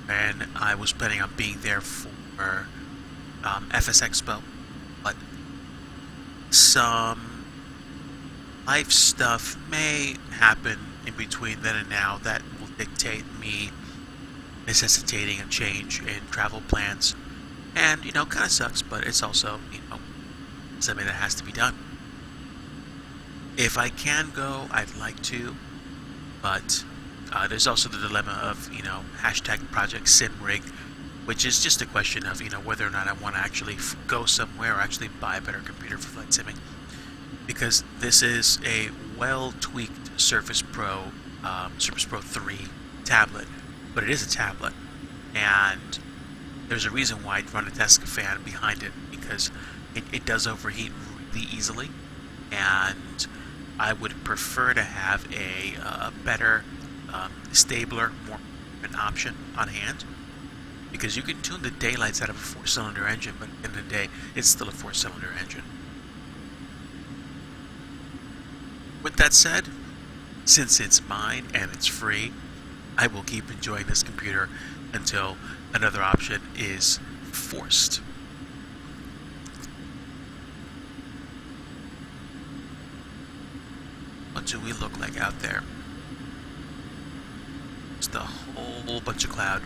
and I was planning on being there for FS Expo, but some life stuff may happen in between then and now that will dictate me necessitating a change in travel plans. And, you know, kind of sucks, but it's also, you know, something that has to be done. If I can go, I'd like to, but there's also the dilemma of, you know, hashtag Project SimRig, which is just a question of, you know, whether or not I want to actually go somewhere or actually buy a better computer for flight simming. Because this is a well-tweaked Surface Pro 3 tablet, but it is a tablet, and there's a reason why I'd run a desk fan behind it, because it does overheat really easily, and I would prefer to have a better, stabler, more an option on hand, because you can tune the daylights out of a 4-cylinder engine, but at the end of the day, it's still a 4-cylinder engine. With that said, since it's mine and it's free, I will keep enjoying this computer until another option is forced. do we look like out there? Just a whole bunch of cloud.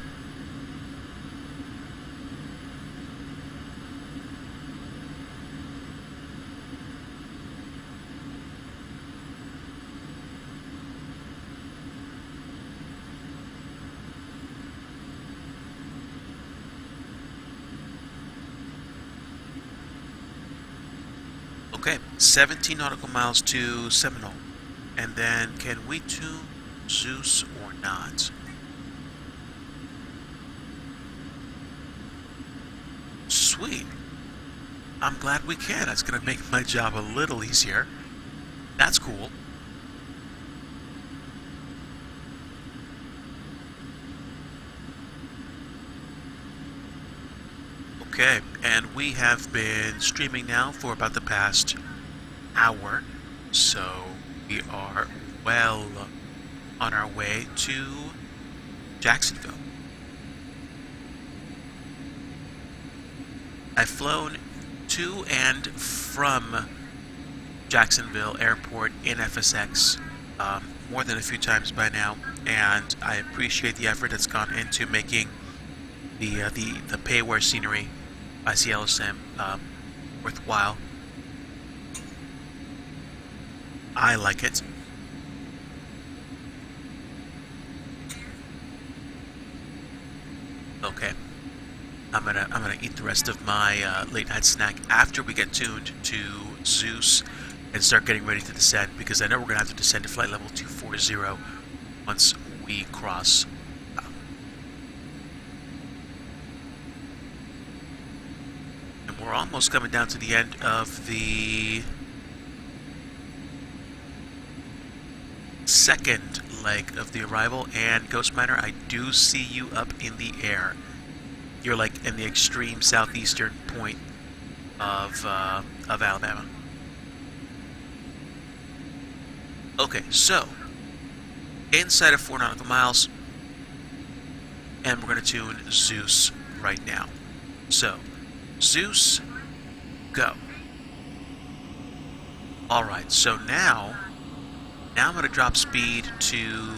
Okay, 17 nautical miles to Seminole. And then, can we tune Zeus or not? Sweet. I'm glad we can. That's going to make my job a little easier. That's cool. Okay, and we have been streaming now for about the past hour, so we are well on our way to Jacksonville. I've flown to and from Jacksonville Airport in FSX more than a few times by now, and I appreciate the effort that's gone into making the payware scenery by CLSM worthwhile. I like it. Okay, I'm gonna eat the rest of my late night snack after we get tuned to Zeus and start getting ready to descend, because I know we're gonna have to descend to flight level 240 once we cross. And we're almost coming down to the end of the second leg of the arrival, and Ghost Miner, I do see you up in the air. You're like in the extreme southeastern point of Alabama. Okay, so inside of 4 nautical miles, and we're going to tune Zeus right now. So, Zeus, go. Alright, so now I'm going to drop speed to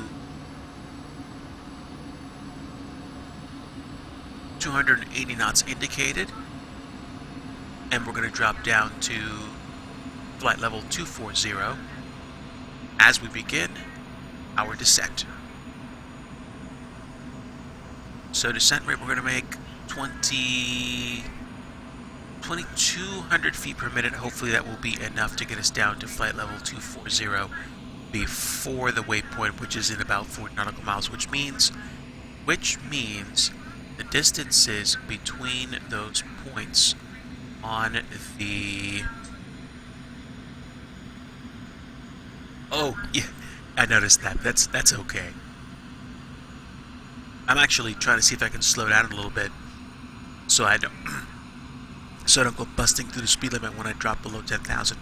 280 knots indicated, and we're going to drop down to flight level 240 as we begin our descent. So descent rate, we're going to make 2,200 feet per minute. Hopefully that will be enough to get us down to flight level 240 before the waypoint, which is in about 40 nautical miles, which means the distances between those points on the... Oh, yeah, I noticed that. That's okay. I'm actually trying to see if I can slow down a little bit so I don't go busting through the speed limit when I drop below 10,000.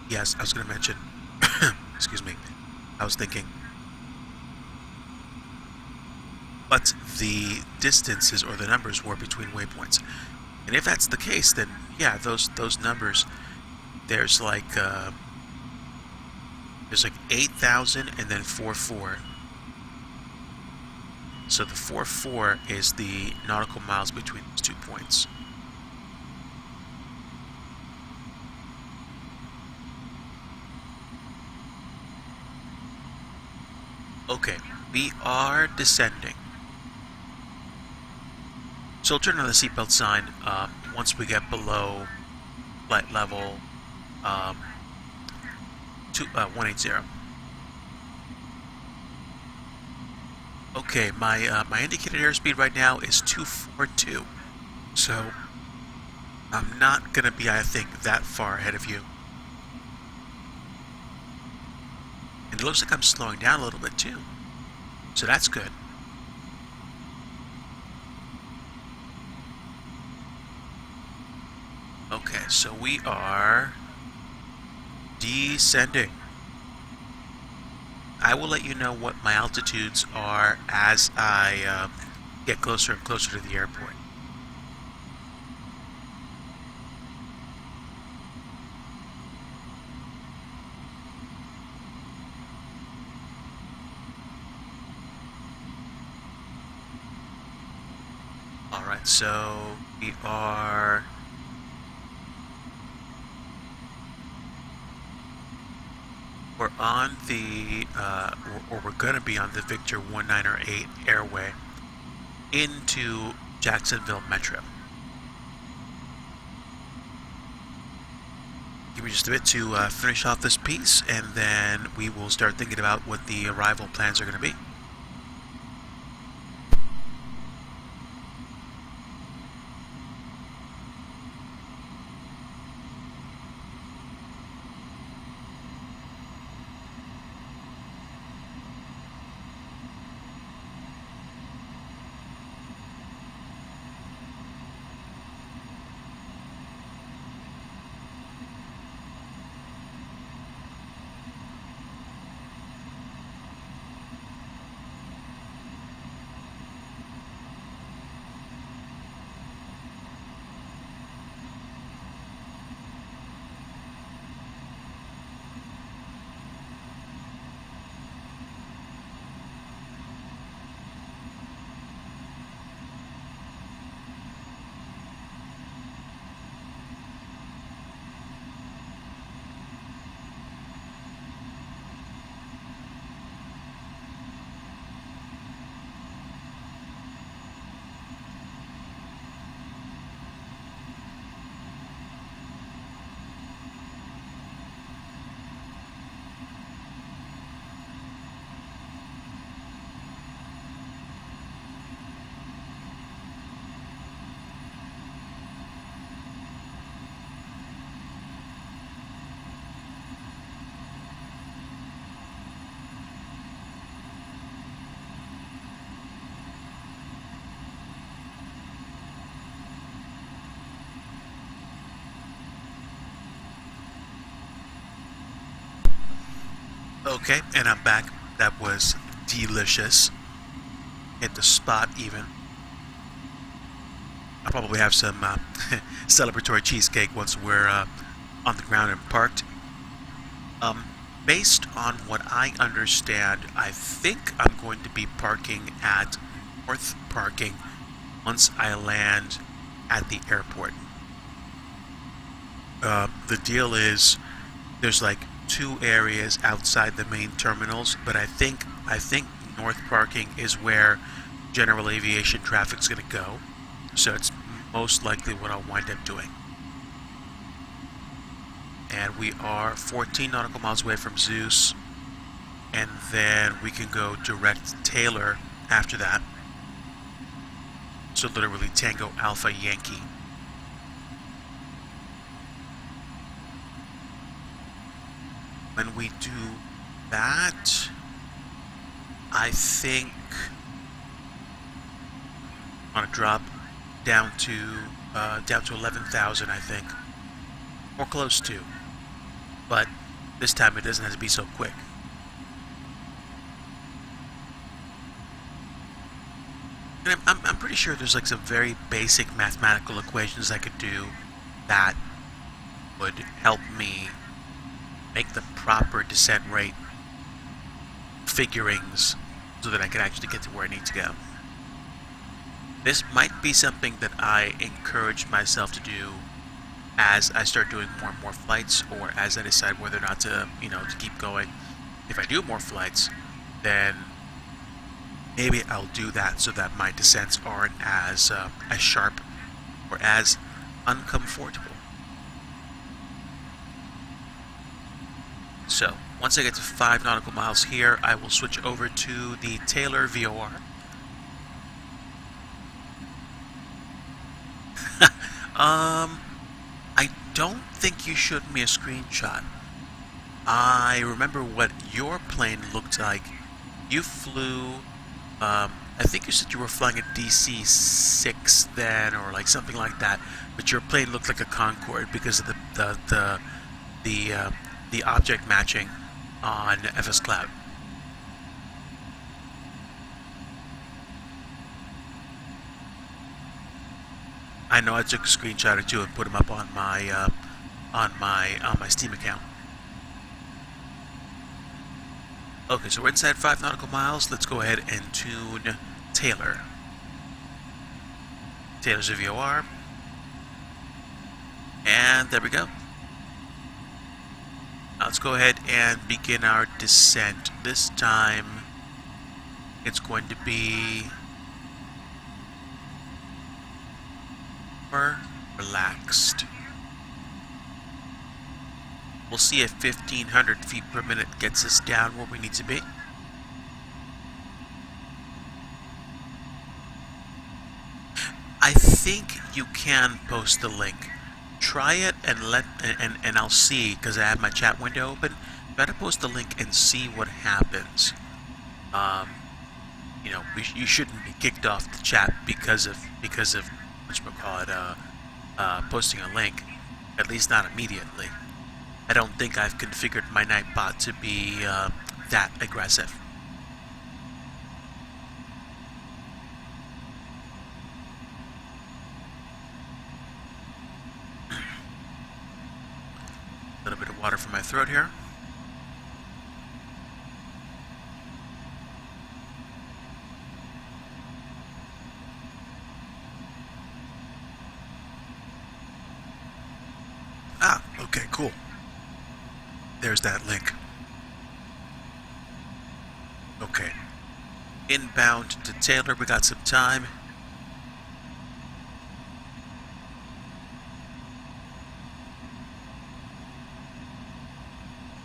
Yes, I was going to mention, excuse me, I was thinking, but the distances or the numbers were between waypoints. And if that's the case, then yeah, those numbers, there's like 8,000 and then 4,4. So the 4,4 is the nautical miles between those 2 points. Okay, we are descending. So I'll turn on the seatbelt sign once we get below flight level 180. Okay, my indicated airspeed right now is 242. So I'm not gonna be, I think, that far ahead of you. And it looks like I'm slowing down a little bit too. So that's good. Okay, so we are descending. I will let you know what my altitudes are as I get closer and closer to the airport. Alright, so we're on the, or we're gonna be on the Victor 198 airway into Jacksonville Metro. Give me just a bit to finish off this piece, and then we will start thinking about what the arrival plans are going to be. Okay, and I'm back. That was delicious. Hit the spot even. I'll probably have some celebratory cheesecake once we're on the ground and parked. Based on what I understand, I think I'm going to be parking at North Parking once I land at the airport. The deal is there's like 2 areas outside the main terminals, but I think North Parking is where general aviation traffic's going to go, so it's most likely what I'll wind up doing. And we are 14 nautical miles away from Zeus, and then we can go direct to Taylor after that. So literally Tango Alpha Yankee. When we do that, I think I'm gonna drop down to 11,000, I think, or close to. But this time it doesn't have to be so quick. And I'm pretty sure there's like some very basic mathematical equations I could do that would help me make the proper descent rate figurings so that I can actually get to where I need to go. This might be something that I encourage myself to do as I start doing more and more flights, or as I decide whether or not to, to keep going. If I do more flights, then maybe I'll do that so that my descents aren't as sharp or as uncomfortable. So, once I get to 5 nautical miles here, I will switch over to the Taylor VOR. I don't think you showed me a screenshot. I remember what your plane looked like. You flew, I think you said you were flying a DC-6 then, or like something like that, but your plane looked like a Concorde because of the object matching on FSCloud. I know I took a screenshot or two and put them up on my Steam account. Okay, so we're inside 5 nautical miles. Let's go ahead and tune Taylor. Taylor's VOR. And there we go. Now let's go ahead and begin our descent. This time it's going to be more relaxed. We'll see if 1,500 feet per minute gets us down where we need to be. I think you can post the link. Try it and I'll see, because I have my chat window open. Try to post the link and see what happens. You know, you shouldn't be kicked off the chat because of whatchamacallit, posting a link. At least not immediately. I don't think I've configured my Nightbot to be that aggressive. A little bit of water from my throat here. Ah, okay, cool. There's that link. Okay. Inbound to Taylor, we got some time.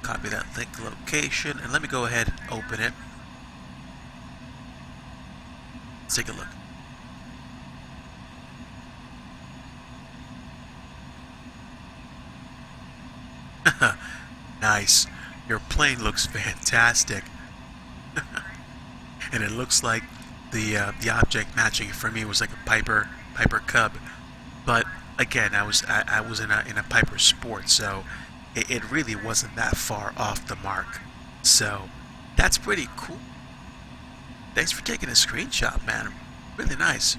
Copy that link location, and let me go ahead and open it. Let's take a look. Nice. Your plane looks fantastic. And it looks like the object matching for me was like a Piper Cub. But again, I was in a Piper Sport, so it really wasn't that far off the mark. So that's pretty cool. Thanks for taking a screenshot, man. Really nice.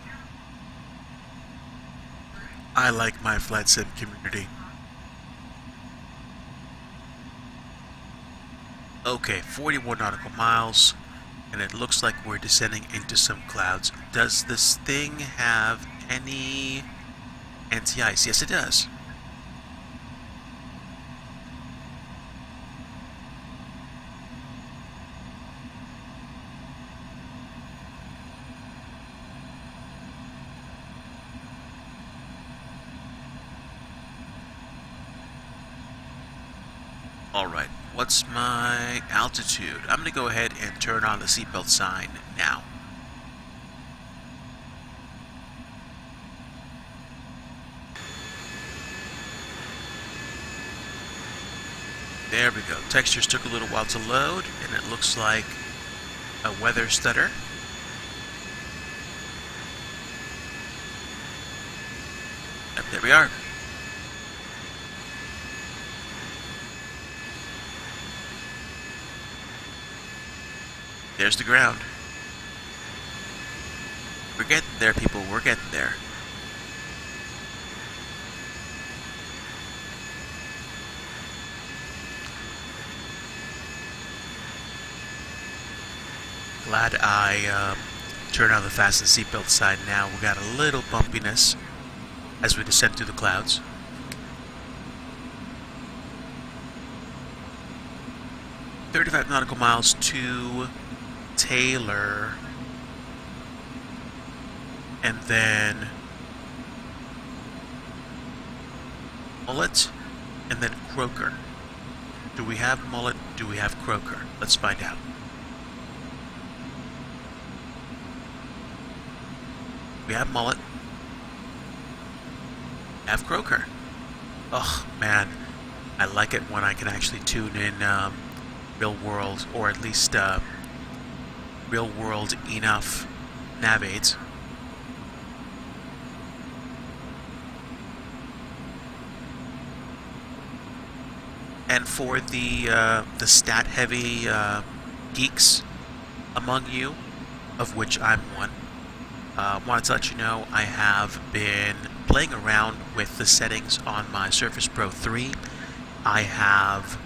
I like my flight sim community. Okay, 41 nautical miles, and it looks like we're descending into some clouds. Does this thing have any anti-ice? Yes, it does. Alright, what's my altitude? I'm going to go ahead and turn on the seatbelt sign now. There we go. Textures took a little while to load, and it looks like a weather stutter. Yep, there we are. There's the ground. We're getting there, people. We're getting there. Glad I turned on the fasten seatbelt sign now. We got a little bumpiness as we descend through the clouds. "35 nautical miles to Taylor, and then Mullet, and then Croker. Do we have Mullet? Do we have Croker? Let's find out. We have Mullet. Have Croker. Oh man, I like it when I can actually tune in real world, or at least real world enough nav aids. And for the stat heavy geeks among you, of which I'm one, wanted to let you know I have been playing around with the settings on my Surface Pro 3. I have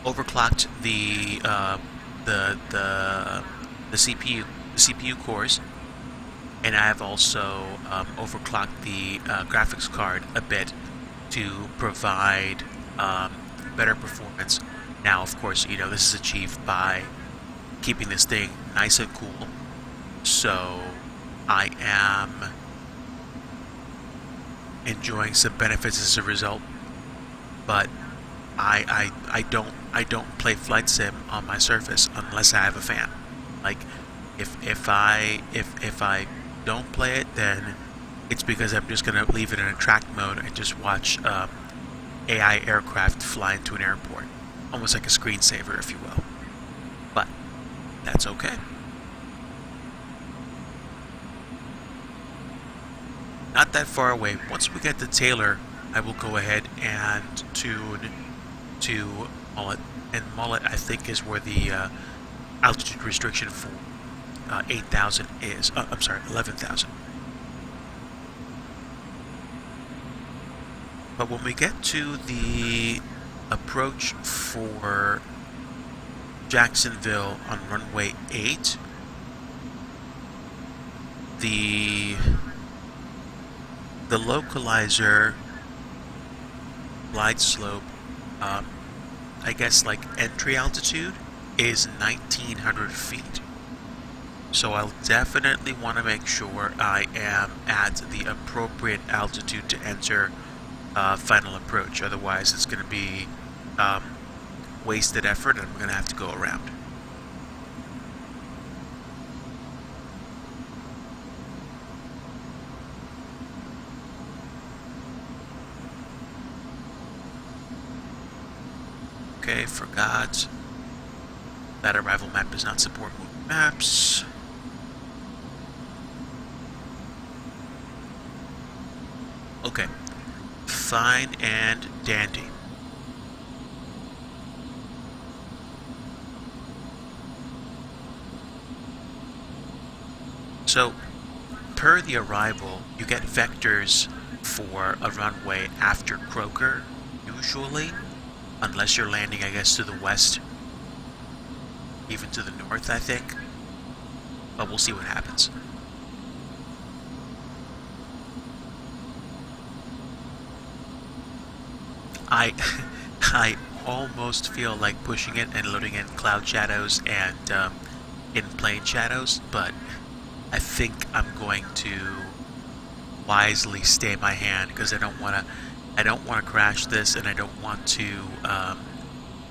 overclocked the CPU cores, and I've also overclocked the graphics card a bit to provide better performance. Now, of course, this is achieved by keeping this thing nice and cool. So I am enjoying some benefits as a result, but I don't play flight sim on my Surface unless I have a fan. Like if I don't play it, then it's because I'm just gonna leave it in a track mode and just watch AI aircraft fly into an airport, almost like a screensaver, if you will. But that's okay. Not that far away. Once we get to Taylor, I will go ahead and tune to Mullet. And Mullet, I think, is where the altitude restriction for 8,000 is. I'm sorry, 11,000. But when we get to the approach for Jacksonville on runway 8, the localizer glide slope, I guess like entry altitude, is 1,900 feet. So I'll definitely want to make sure I am at the appropriate altitude to enter final approach. Otherwise, it's going to be wasted effort, and I'm going to have to go around. Okay, forgot. That arrival map does not support moving maps. Okay, fine and dandy. So, per the arrival, you get vectors for a runway after Croker, usually. Unless you're landing, I guess, to the west. Even to the north, I think. But we'll see what happens. I almost feel like pushing it and loading in cloud shadows and in plane shadows, but I think I'm going to wisely stay my hand because I don't want to crash this, and I don't want to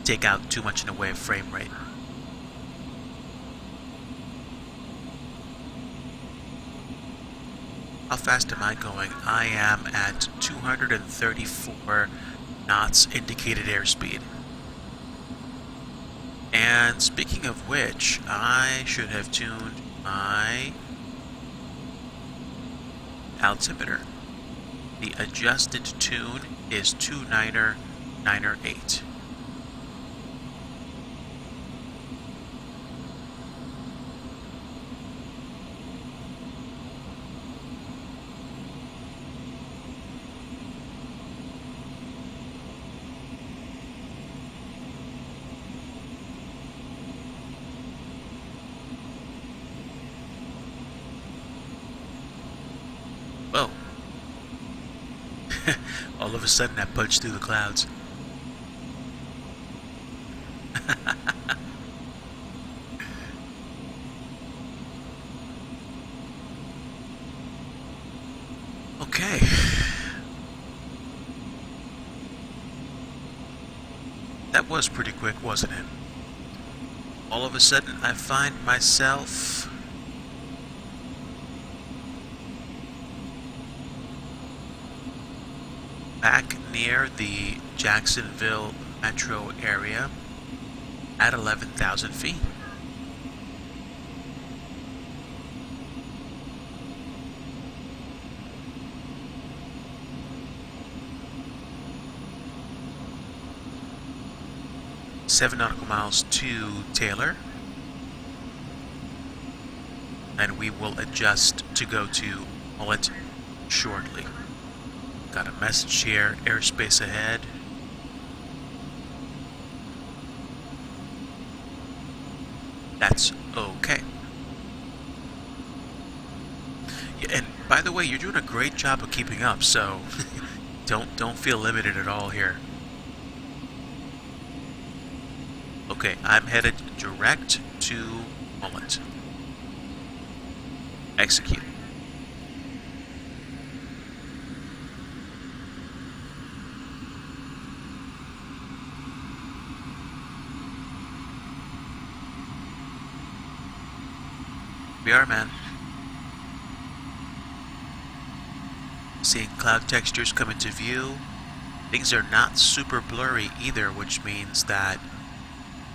take out too much in the way of frame rate. How fast am I going? I am at 234 knots indicated airspeed. And speaking of which, I should have tuned my altimeter. The adjusted tune is 29908. Whoa. All of a sudden I punched through the clouds. Okay. That was pretty quick, wasn't it? All of a sudden I find myself back near the Jacksonville metro area at 11,000 feet. Seven nautical miles to Taylor, and we will adjust to go to Mullet shortly. Got a message here, airspace ahead. That's okay. And by the way, you're doing a great job of keeping up, so don't feel limited at all here. Okay, I'm headed direct to Mullet. Execute. We are, man. Seeing cloud textures come into view. Things are not super blurry either, which means that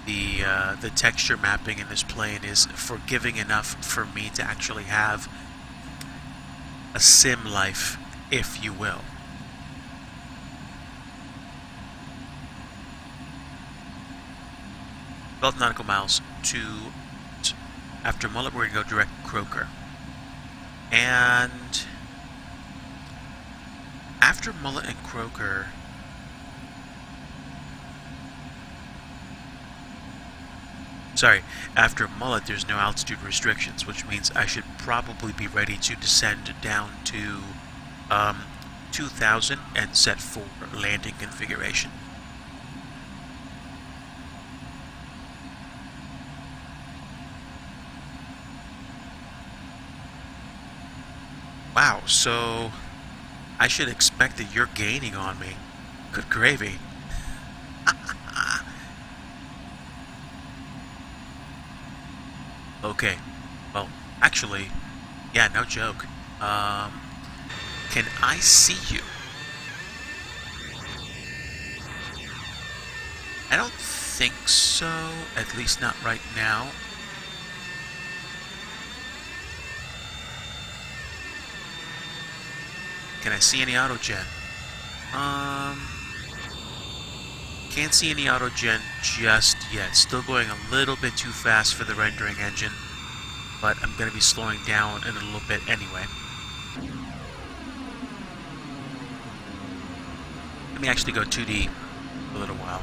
the texture mapping in this plane is forgiving enough for me to actually have a sim life, if you will. Twelve nautical miles to after Mullet, we're gonna go direct Croker, and after Mullet and Croker. Sorry, after Mullet there's no altitude restrictions, which means I should probably be ready to descend down to 2000 and set for landing configuration. Wow, so I should expect that you're gaining on me. Good gravy. Okay, well, actually, yeah, no joke. Can I see you? I don't think so, at least not right now. Can I see any autogen? Can't see any autogen just yet. Still going a little bit too fast for the rendering engine, but I'm going to be slowing down in a little bit anyway. Let me actually go 2D for a little while.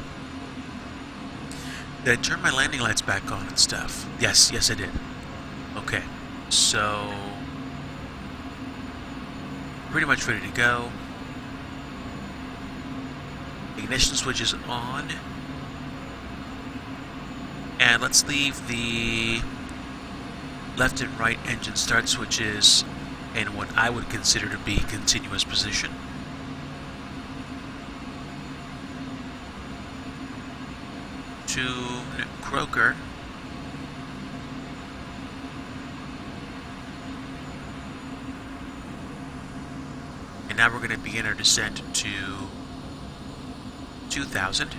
Did I turn my landing lights back on and stuff? Yes, I did. Okay, so pretty much ready to go. Ignition switch is on. And let's leave the left and right engine start switches in what I would consider to be continuous position. Tune Croker. And now we're going to begin our descent to 2000.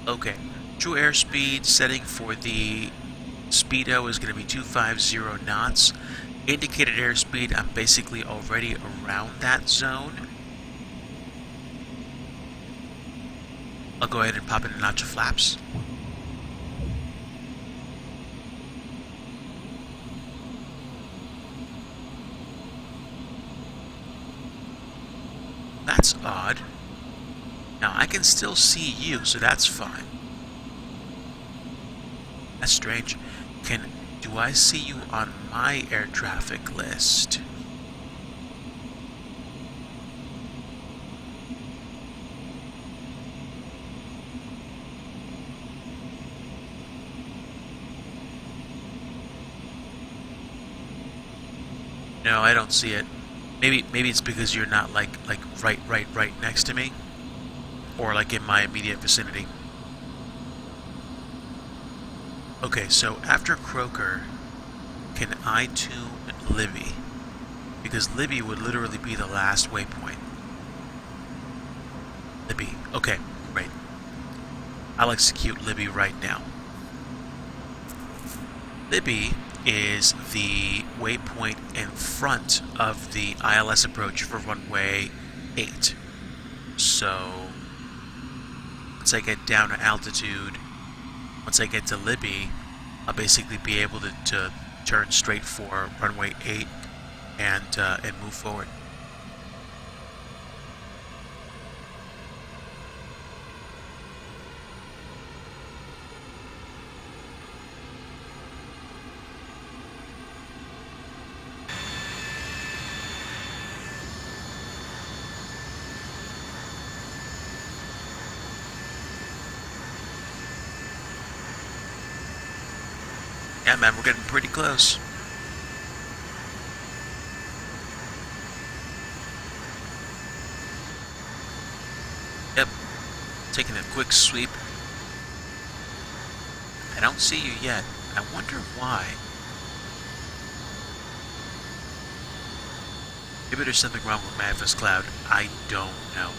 Okay, true airspeed setting for the Speedo is going to be 250 knots. Indicated airspeed, I'm basically already around that zone. I'll go ahead and pop in a notch of flaps. That's odd. Now I can still see you, so that's fine. That's strange. Do I see you on my air traffic list? No, I don't see it. Maybe it's because you're not like right next to me, or like in my immediate vicinity. Okay, so after Croker, can I tune Libby? Because Libby would literally be the last waypoint. Libby, okay, great. I'll execute Libby right now. Libby is the waypoint in front of the ILS approach for runway 8. So once I get down to altitude, once I get to Libby, I'll basically be able to turn straight for runway 8 and move forward. Yeah, man, we're getting pretty close. Yep, taking a quick sweep. I don't see you yet. I wonder why. Maybe there's something wrong with my FSCloud. I don't know.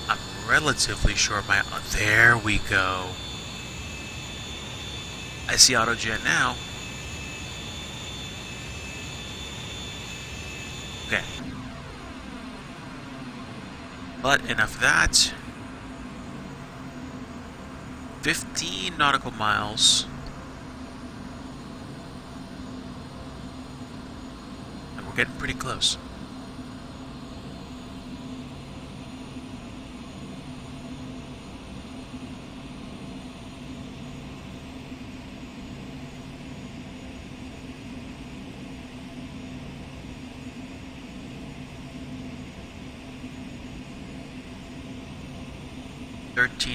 I'm relatively sure my... Oh, there we go. I see AutoGen now. Okay. But enough of that. 15 nautical miles. And we're getting pretty close.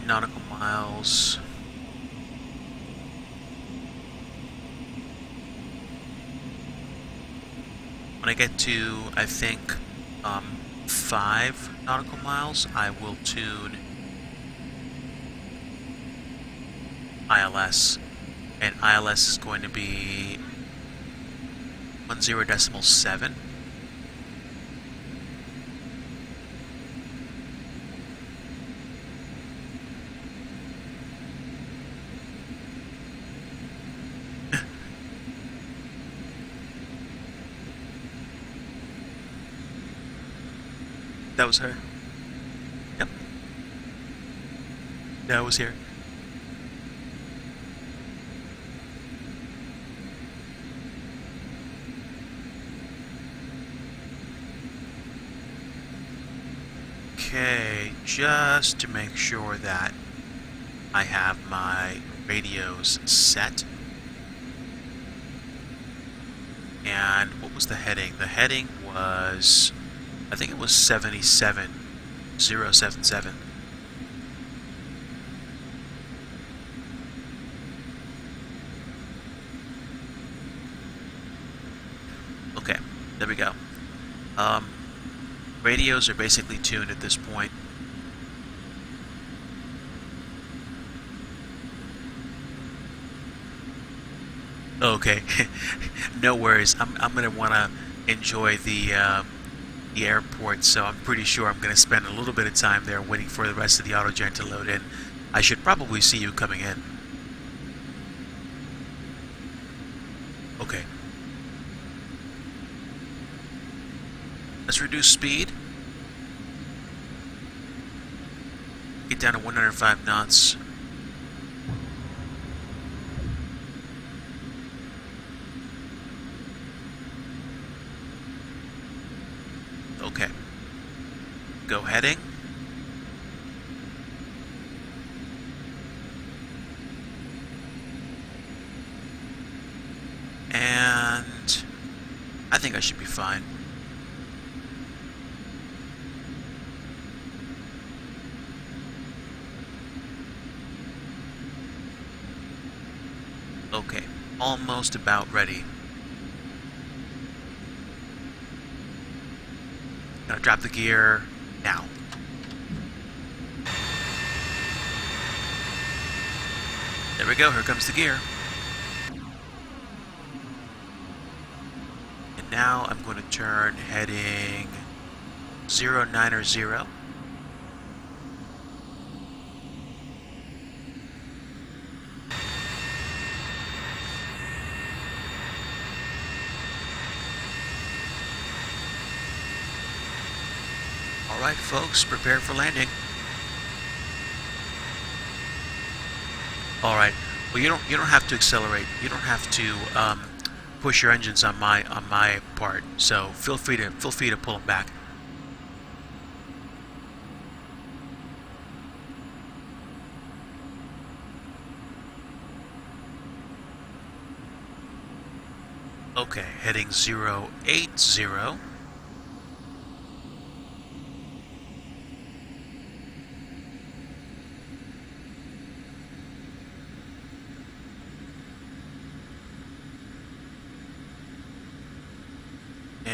Nautical miles. When I get to, I think, 5 nautical miles, I will tune ILS. And ILS is going to be 10.7. That was her. Yep. That was here. Okay, just to make sure that I have my radios set. And what was the heading? The heading was... I think it was 77077. Okay, there we go. Radios are basically tuned at this point. Okay, no worries. I'm gonna want to enjoy the airport, so I'm pretty sure I'm going to spend a little bit of time there waiting for the rest of the AutoGen to load in. I should probably see you coming in. Okay. Let's reduce speed. Get down to 105 knots. Okay. Go heading. And I think I should be fine. Okay, almost about ready. Gonna drop the gear now. There we go, here comes the gear. And now I'm going to turn heading 090. Alright folks, prepare for landing. Alright, well you don't have to accelerate. You don't have to push your engines on my part. So feel free to pull them back. Okay, heading 080.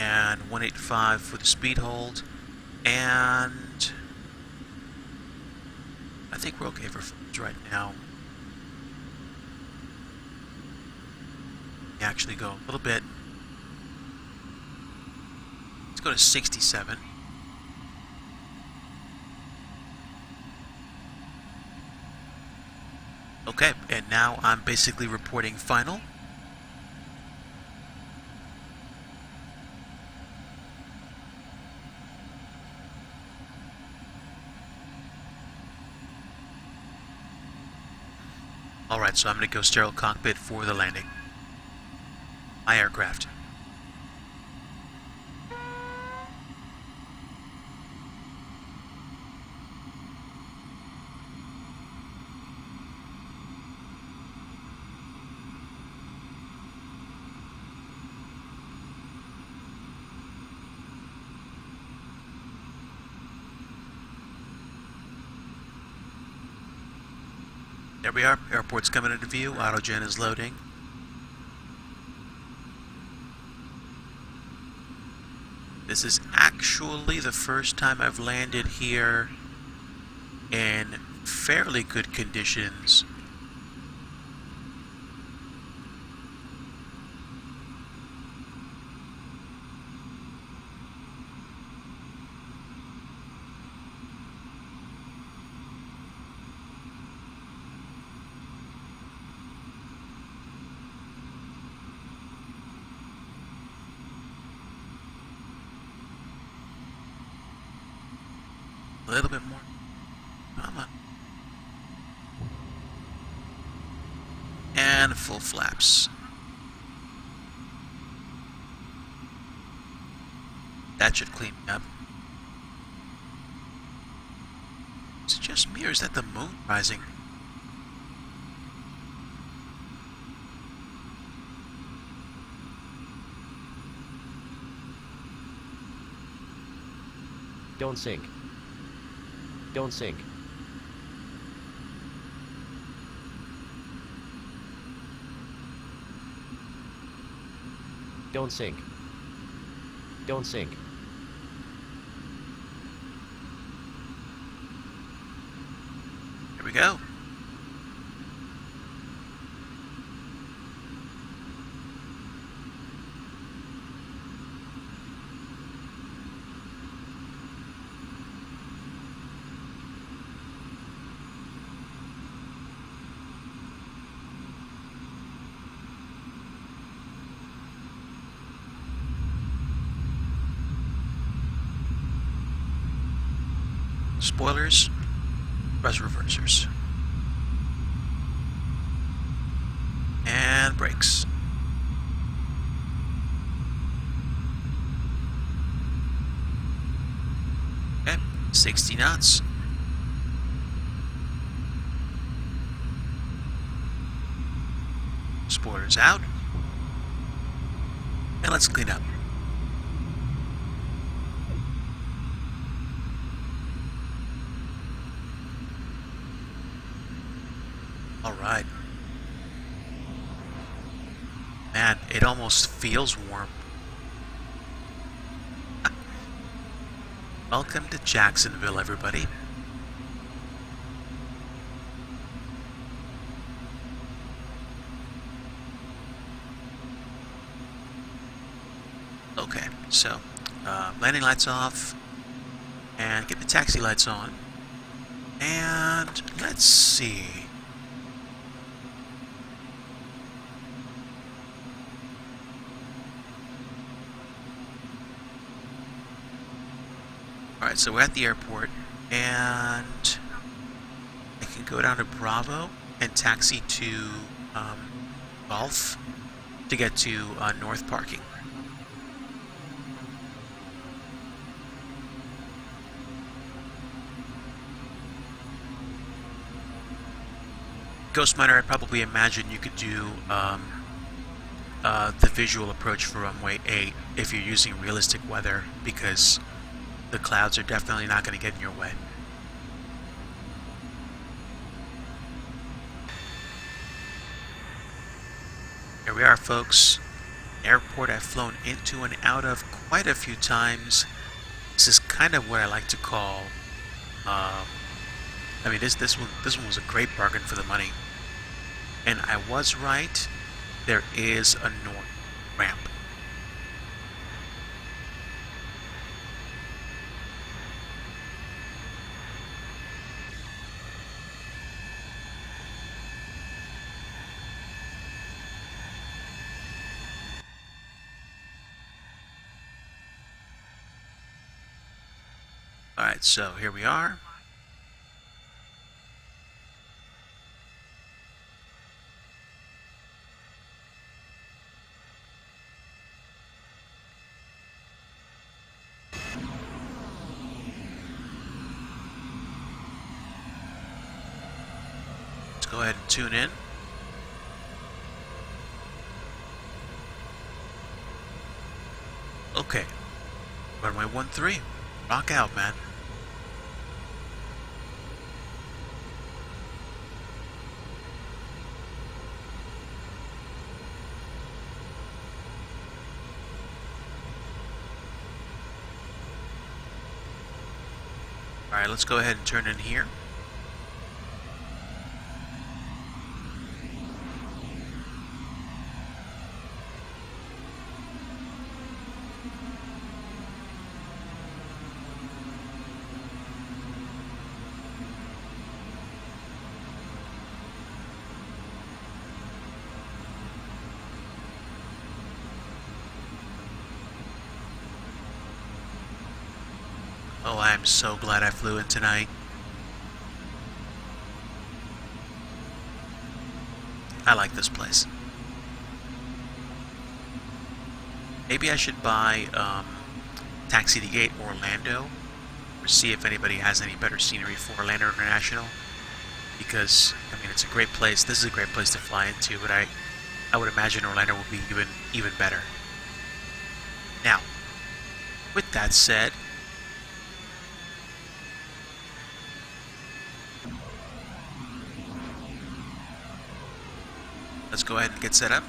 and 185 for the speed hold, and I think we're okay for flaps right now. Actually go a little bit. Let's go to 67. Okay, and now I'm basically reporting final. Alright, so I'm going to go sterile cockpit for the landing. My aircraft. There we are. Airport's coming into view. Autogen is loading. This is actually the first time I've landed here in fairly good conditions. A little bit more. Come on. And full flaps. That should clean me up. Is it just me or is that the moon rising? Don't sink. Don't sink. Don't sink. Don't sink. Here we go. Spoilers, press reversers. And brakes. Okay, 60 knots. Spoilers out. And let's clean up. Alright. Man, it almost feels warm. Welcome to Jacksonville, everybody. Okay, so landing lights off, and get the taxi lights on, and let's see. Alright, so we're at the airport, and I can go down to Bravo and taxi to Golf to get to North Parking. Ghost Miner, I probably imagine you could do the visual approach for runway 8 if you're using realistic weather, because the clouds are definitely not going to get in your way. Here we are, folks. airport I've flown into and out of quite a few times. This is kind of what I like to call, I mean, this one was a great bargain for the money. And I was right. There is a north ramp. Alright, so here we are. Let's go ahead and tune in. Okay, runway 13. Rock out, man. Alright, let's go ahead and turn in here. Oh, I'm so glad I flew in tonight. I like this place. Maybe I should buy Taxi to Gate Orlando, or see if anybody has any better scenery for Orlando International. Because, I mean, it's a great place. This is a great place to fly into, but I would imagine Orlando will be even better. Now, with that said, let's go ahead and get set up.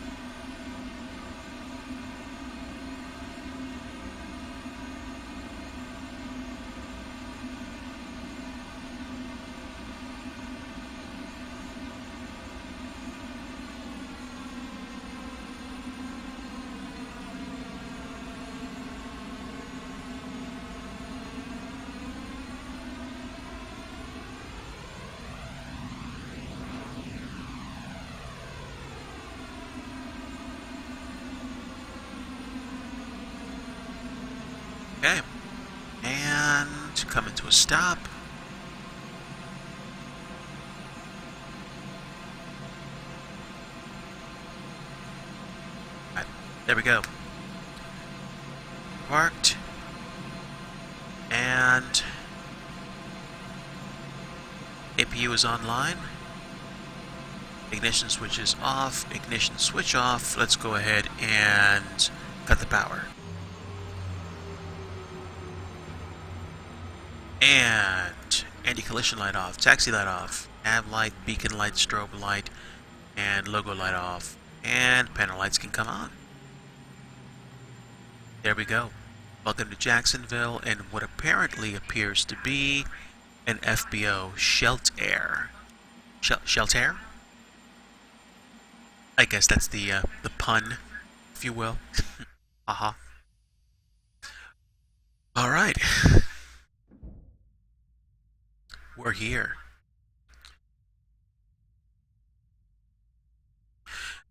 Okay, and coming to a stop. Right, there we go. Parked, and APU is online. Ignition switch is off. Ignition switch off. Let's go ahead and cut the power. And anti-collision light off, taxi light off, nav light, beacon light, strobe light, and logo light off, and panel lights can come on. There we go. Welcome to Jacksonville and what apparently appears to be an FBO shelter. Shelter? I guess that's the pun, if you will. Haha. All right. We're here.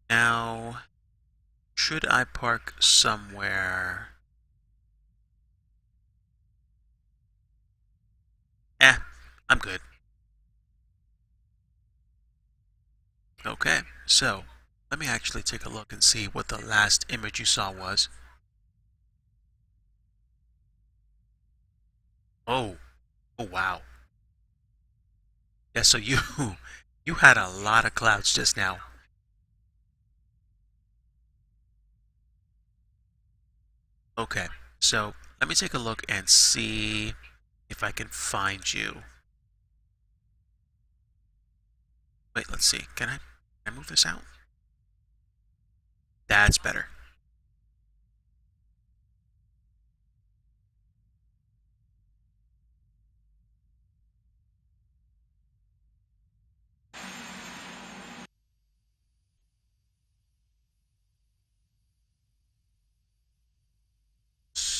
Now, should I park somewhere? I'm good. Okay, so let me actually take a look and see what the last image you saw was. Oh, oh wow. Yeah, so you had a lot of clouds just now. Okay, so let me take a look and see if I can find you. Wait, let's see. Can I move this out? That's better.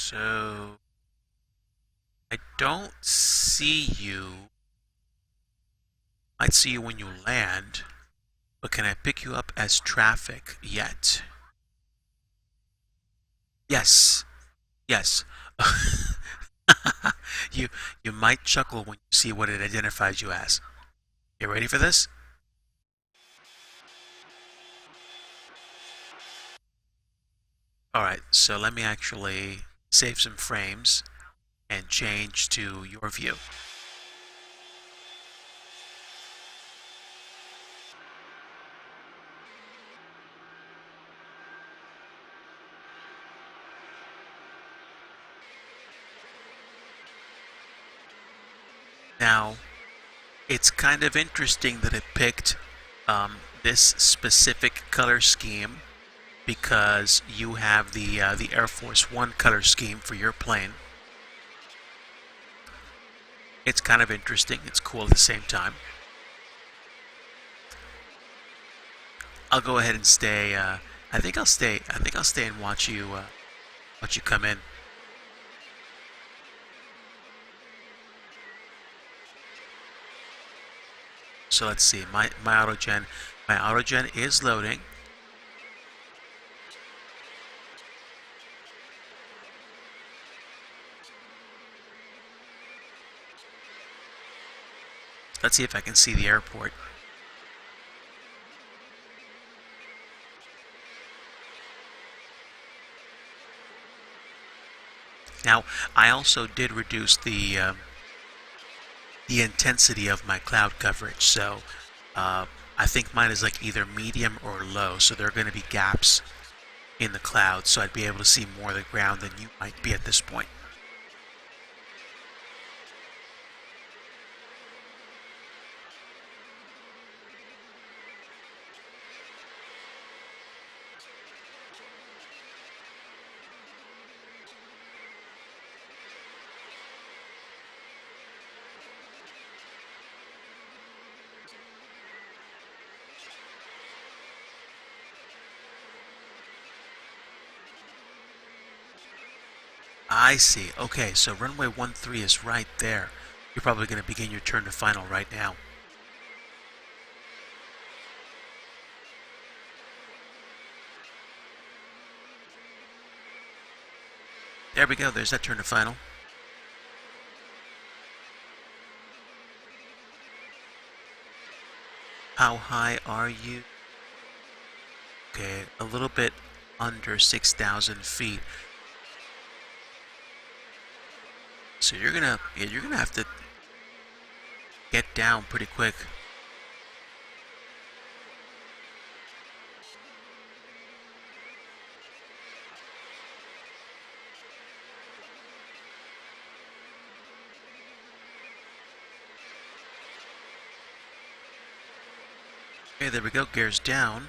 So I don't see you. I'd see you when you land, but can I pick you up as traffic yet? Yes, yes. you you might chuckle when you see what it identifies you as. You ready for this? Alright, so let me actually save some frames and change to your view. Now, it's kind of interesting that it picked this specific color scheme because you have the Air Force One color scheme for your plane. It's kind of interesting. It's cool at the same time. I'll go ahead and stay. I think I'll stay. I think I'll stay and watch you come in. So let's see. My autogen is loading. Let's see if I can see the airport. Now, I also did reduce the intensity of my cloud coverage, so I think mine is like either medium or low, so there are going to be gaps in the cloud, so I'd be able to see more of the ground than you might be at this point. I see. Okay, so runway 13 is right there. You're probably going to begin your turn to final right now. There we go. There's that turn to final. How high are you? Okay, a little bit under 6,000 feet. So you're gonna have to get down pretty quick. Okay, there we go. Gears down.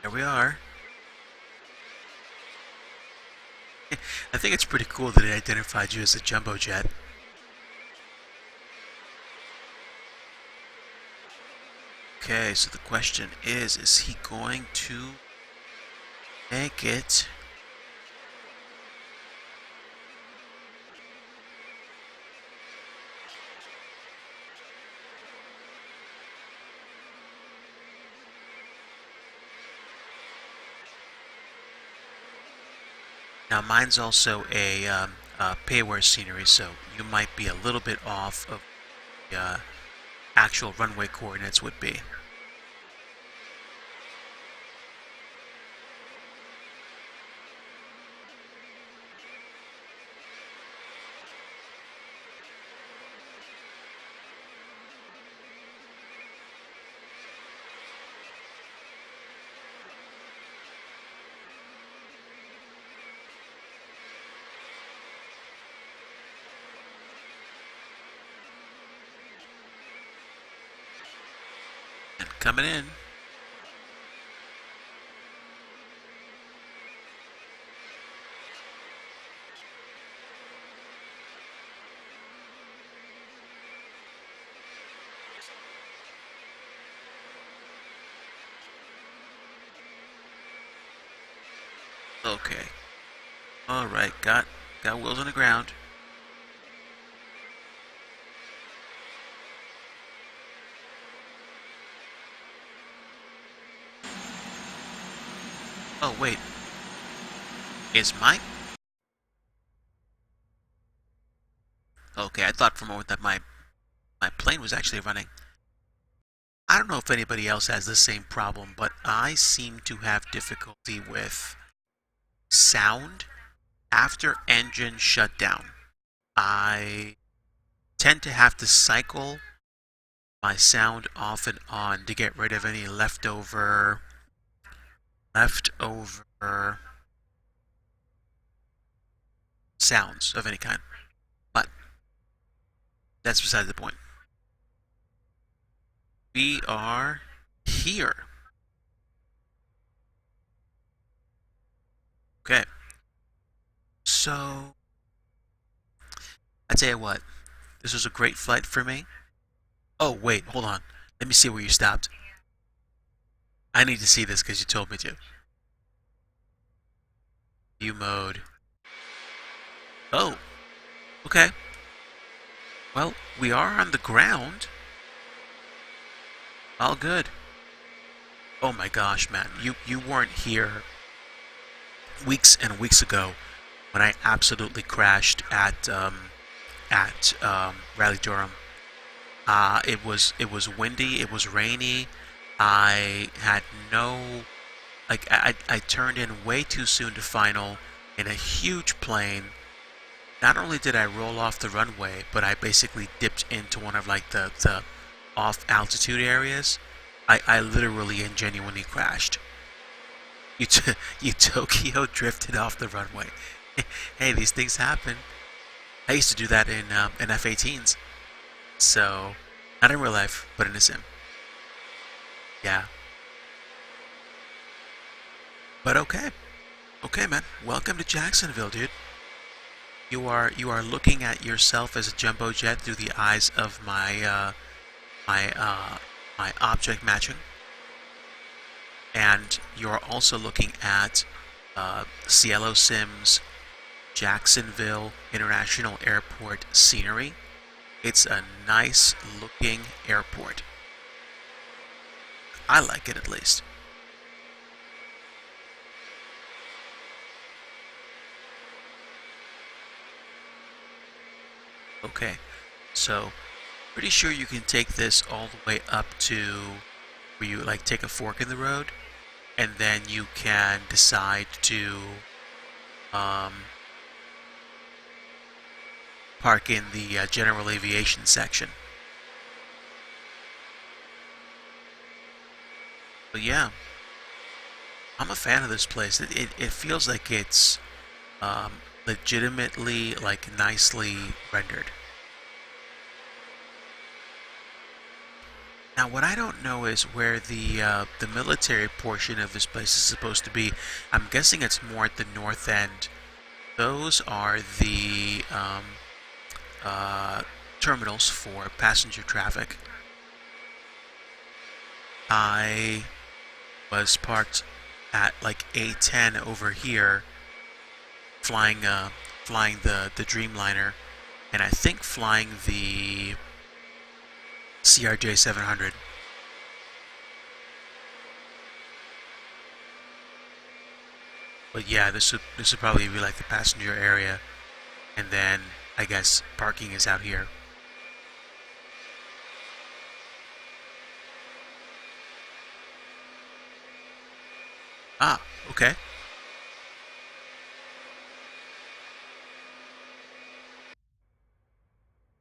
There we are. I think it's pretty cool that it identified you as a jumbo jet. Okay, so the question is he going to make it? Now mine's also a payware scenery, so you might be a little bit off of the actual runway coordinates would be. And coming in. Okay. Alright, got wheels on the ground. Oh, wait. Is mine? Okay, I thought for a moment that my plane was actually running. I don't know if anybody else has the same problem, but I seem to have difficulty with sound after engine shutdown. I tend to have to cycle my sound off and on to get rid of any leftover sounds of any kind. But that's beside the point. We are here. Okay. So, I tell you what, this was a great flight for me. Oh, wait, hold on. Let me see where you stopped. I need to see this because you told me to. View mode. Oh, okay. Well, we are on the ground. All good. Oh my gosh, man. You weren't here weeks and weeks ago when I absolutely crashed at Raleigh Durham. It was windy. It was rainy. I had no I turned in way too soon to final in a huge plane. Not only did I roll off the runway, but I basically dipped into one of like the off altitude areas. I literally and genuinely crashed. You Tokyo drifted off the runway. Hey, these things happen. I used to do that in F-18s. So, not in real life, but in a sim. Yeah. But okay. Okay, man. Welcome to Jacksonville, dude. You are looking at yourself as a jumbo jet through the eyes of my object matching, and you're also looking at Cielo Sims Jacksonville International Airport scenery. It's a nice looking airport. I like it, at least. Okay, so pretty sure you can take this all the way up to where you like take a fork in the road, and then you can decide to park in the general aviation section. But yeah, I'm a fan of this place. It feels like it's legitimately like nicely rendered. Now, what I don't know is where the military portion of this place is supposed to be. I'm guessing it's more at the north end. Those are the terminals for passenger traffic. I was parked at like A10 over here, flying the Dreamliner, and I think flying the CRJ-700. But yeah, this would probably be like the passenger area, and then I guess parking is out here. Ah, okay.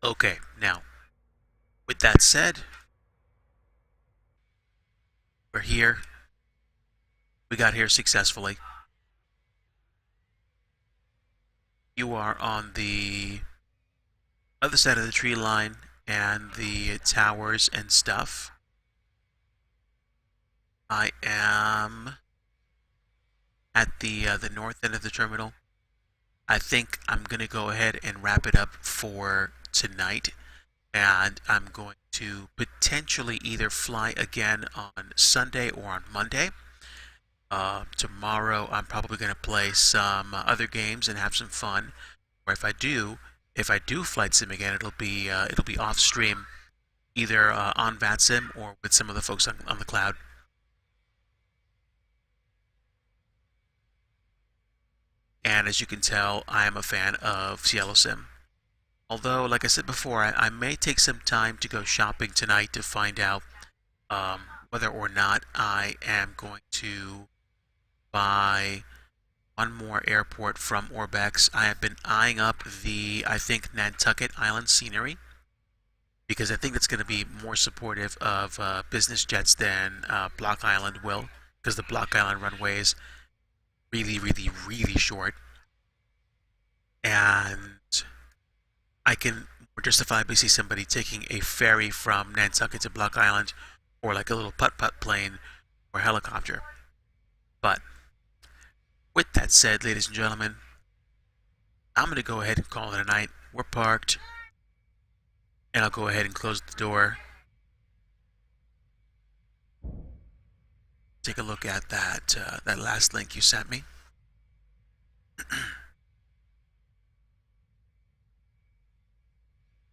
Okay, now, with that said, we're here. We got here successfully. You are on the other side of the tree line and the towers and stuff. I am at the north end of the terminal. I think I'm gonna go ahead and wrap it up for tonight, and I'm going to potentially either fly again on Sunday or on Monday. Tomorrow I'm probably going to play some other games and have some fun. Or if I do flight sim again, it'll be off stream, either on VATSIM or with some of the folks on the cloud. And as you can tell, I am a fan of Cielo Sim. Although, like I said before, I may take some time to go shopping tonight to find out whether or not I am going to buy one more airport from Orbex. I have been eyeing up I think, Nantucket Island scenery, because I think it's going to be more supportive of business jets than Block Island will, because the Block Island runway is really, really, really short. And I can more justifiably see somebody taking a ferry from Nantucket to Block Island, or like a little putt-putt plane or helicopter. But with that said, ladies and gentlemen, I'm going to go ahead and call it a night. We're parked, and I'll go ahead and close the door. Take a look at that last link you sent me.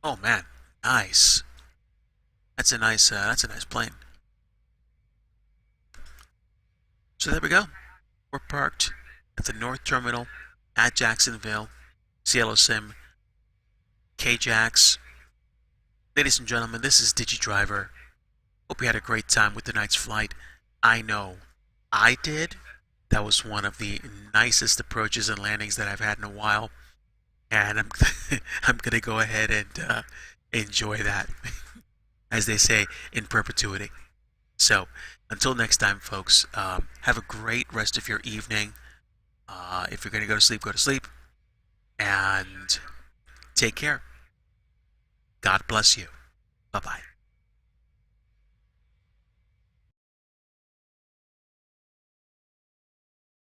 Oh man, nice. That's a nice plane. So there we go. We're parked at the North Terminal at Jacksonville, Cielo Sim, KJAX. Ladies and gentlemen, this is DigiDriver. Hope you had a great time with tonight's flight. I know I did. That was one of the nicest approaches and landings that I've had in a while. And I'm I'm gonna go ahead and enjoy that, as they say, in perpetuity. So until next time, folks, have a great rest of your evening. If you're gonna go to sleep, and take care. God bless you. Bye bye.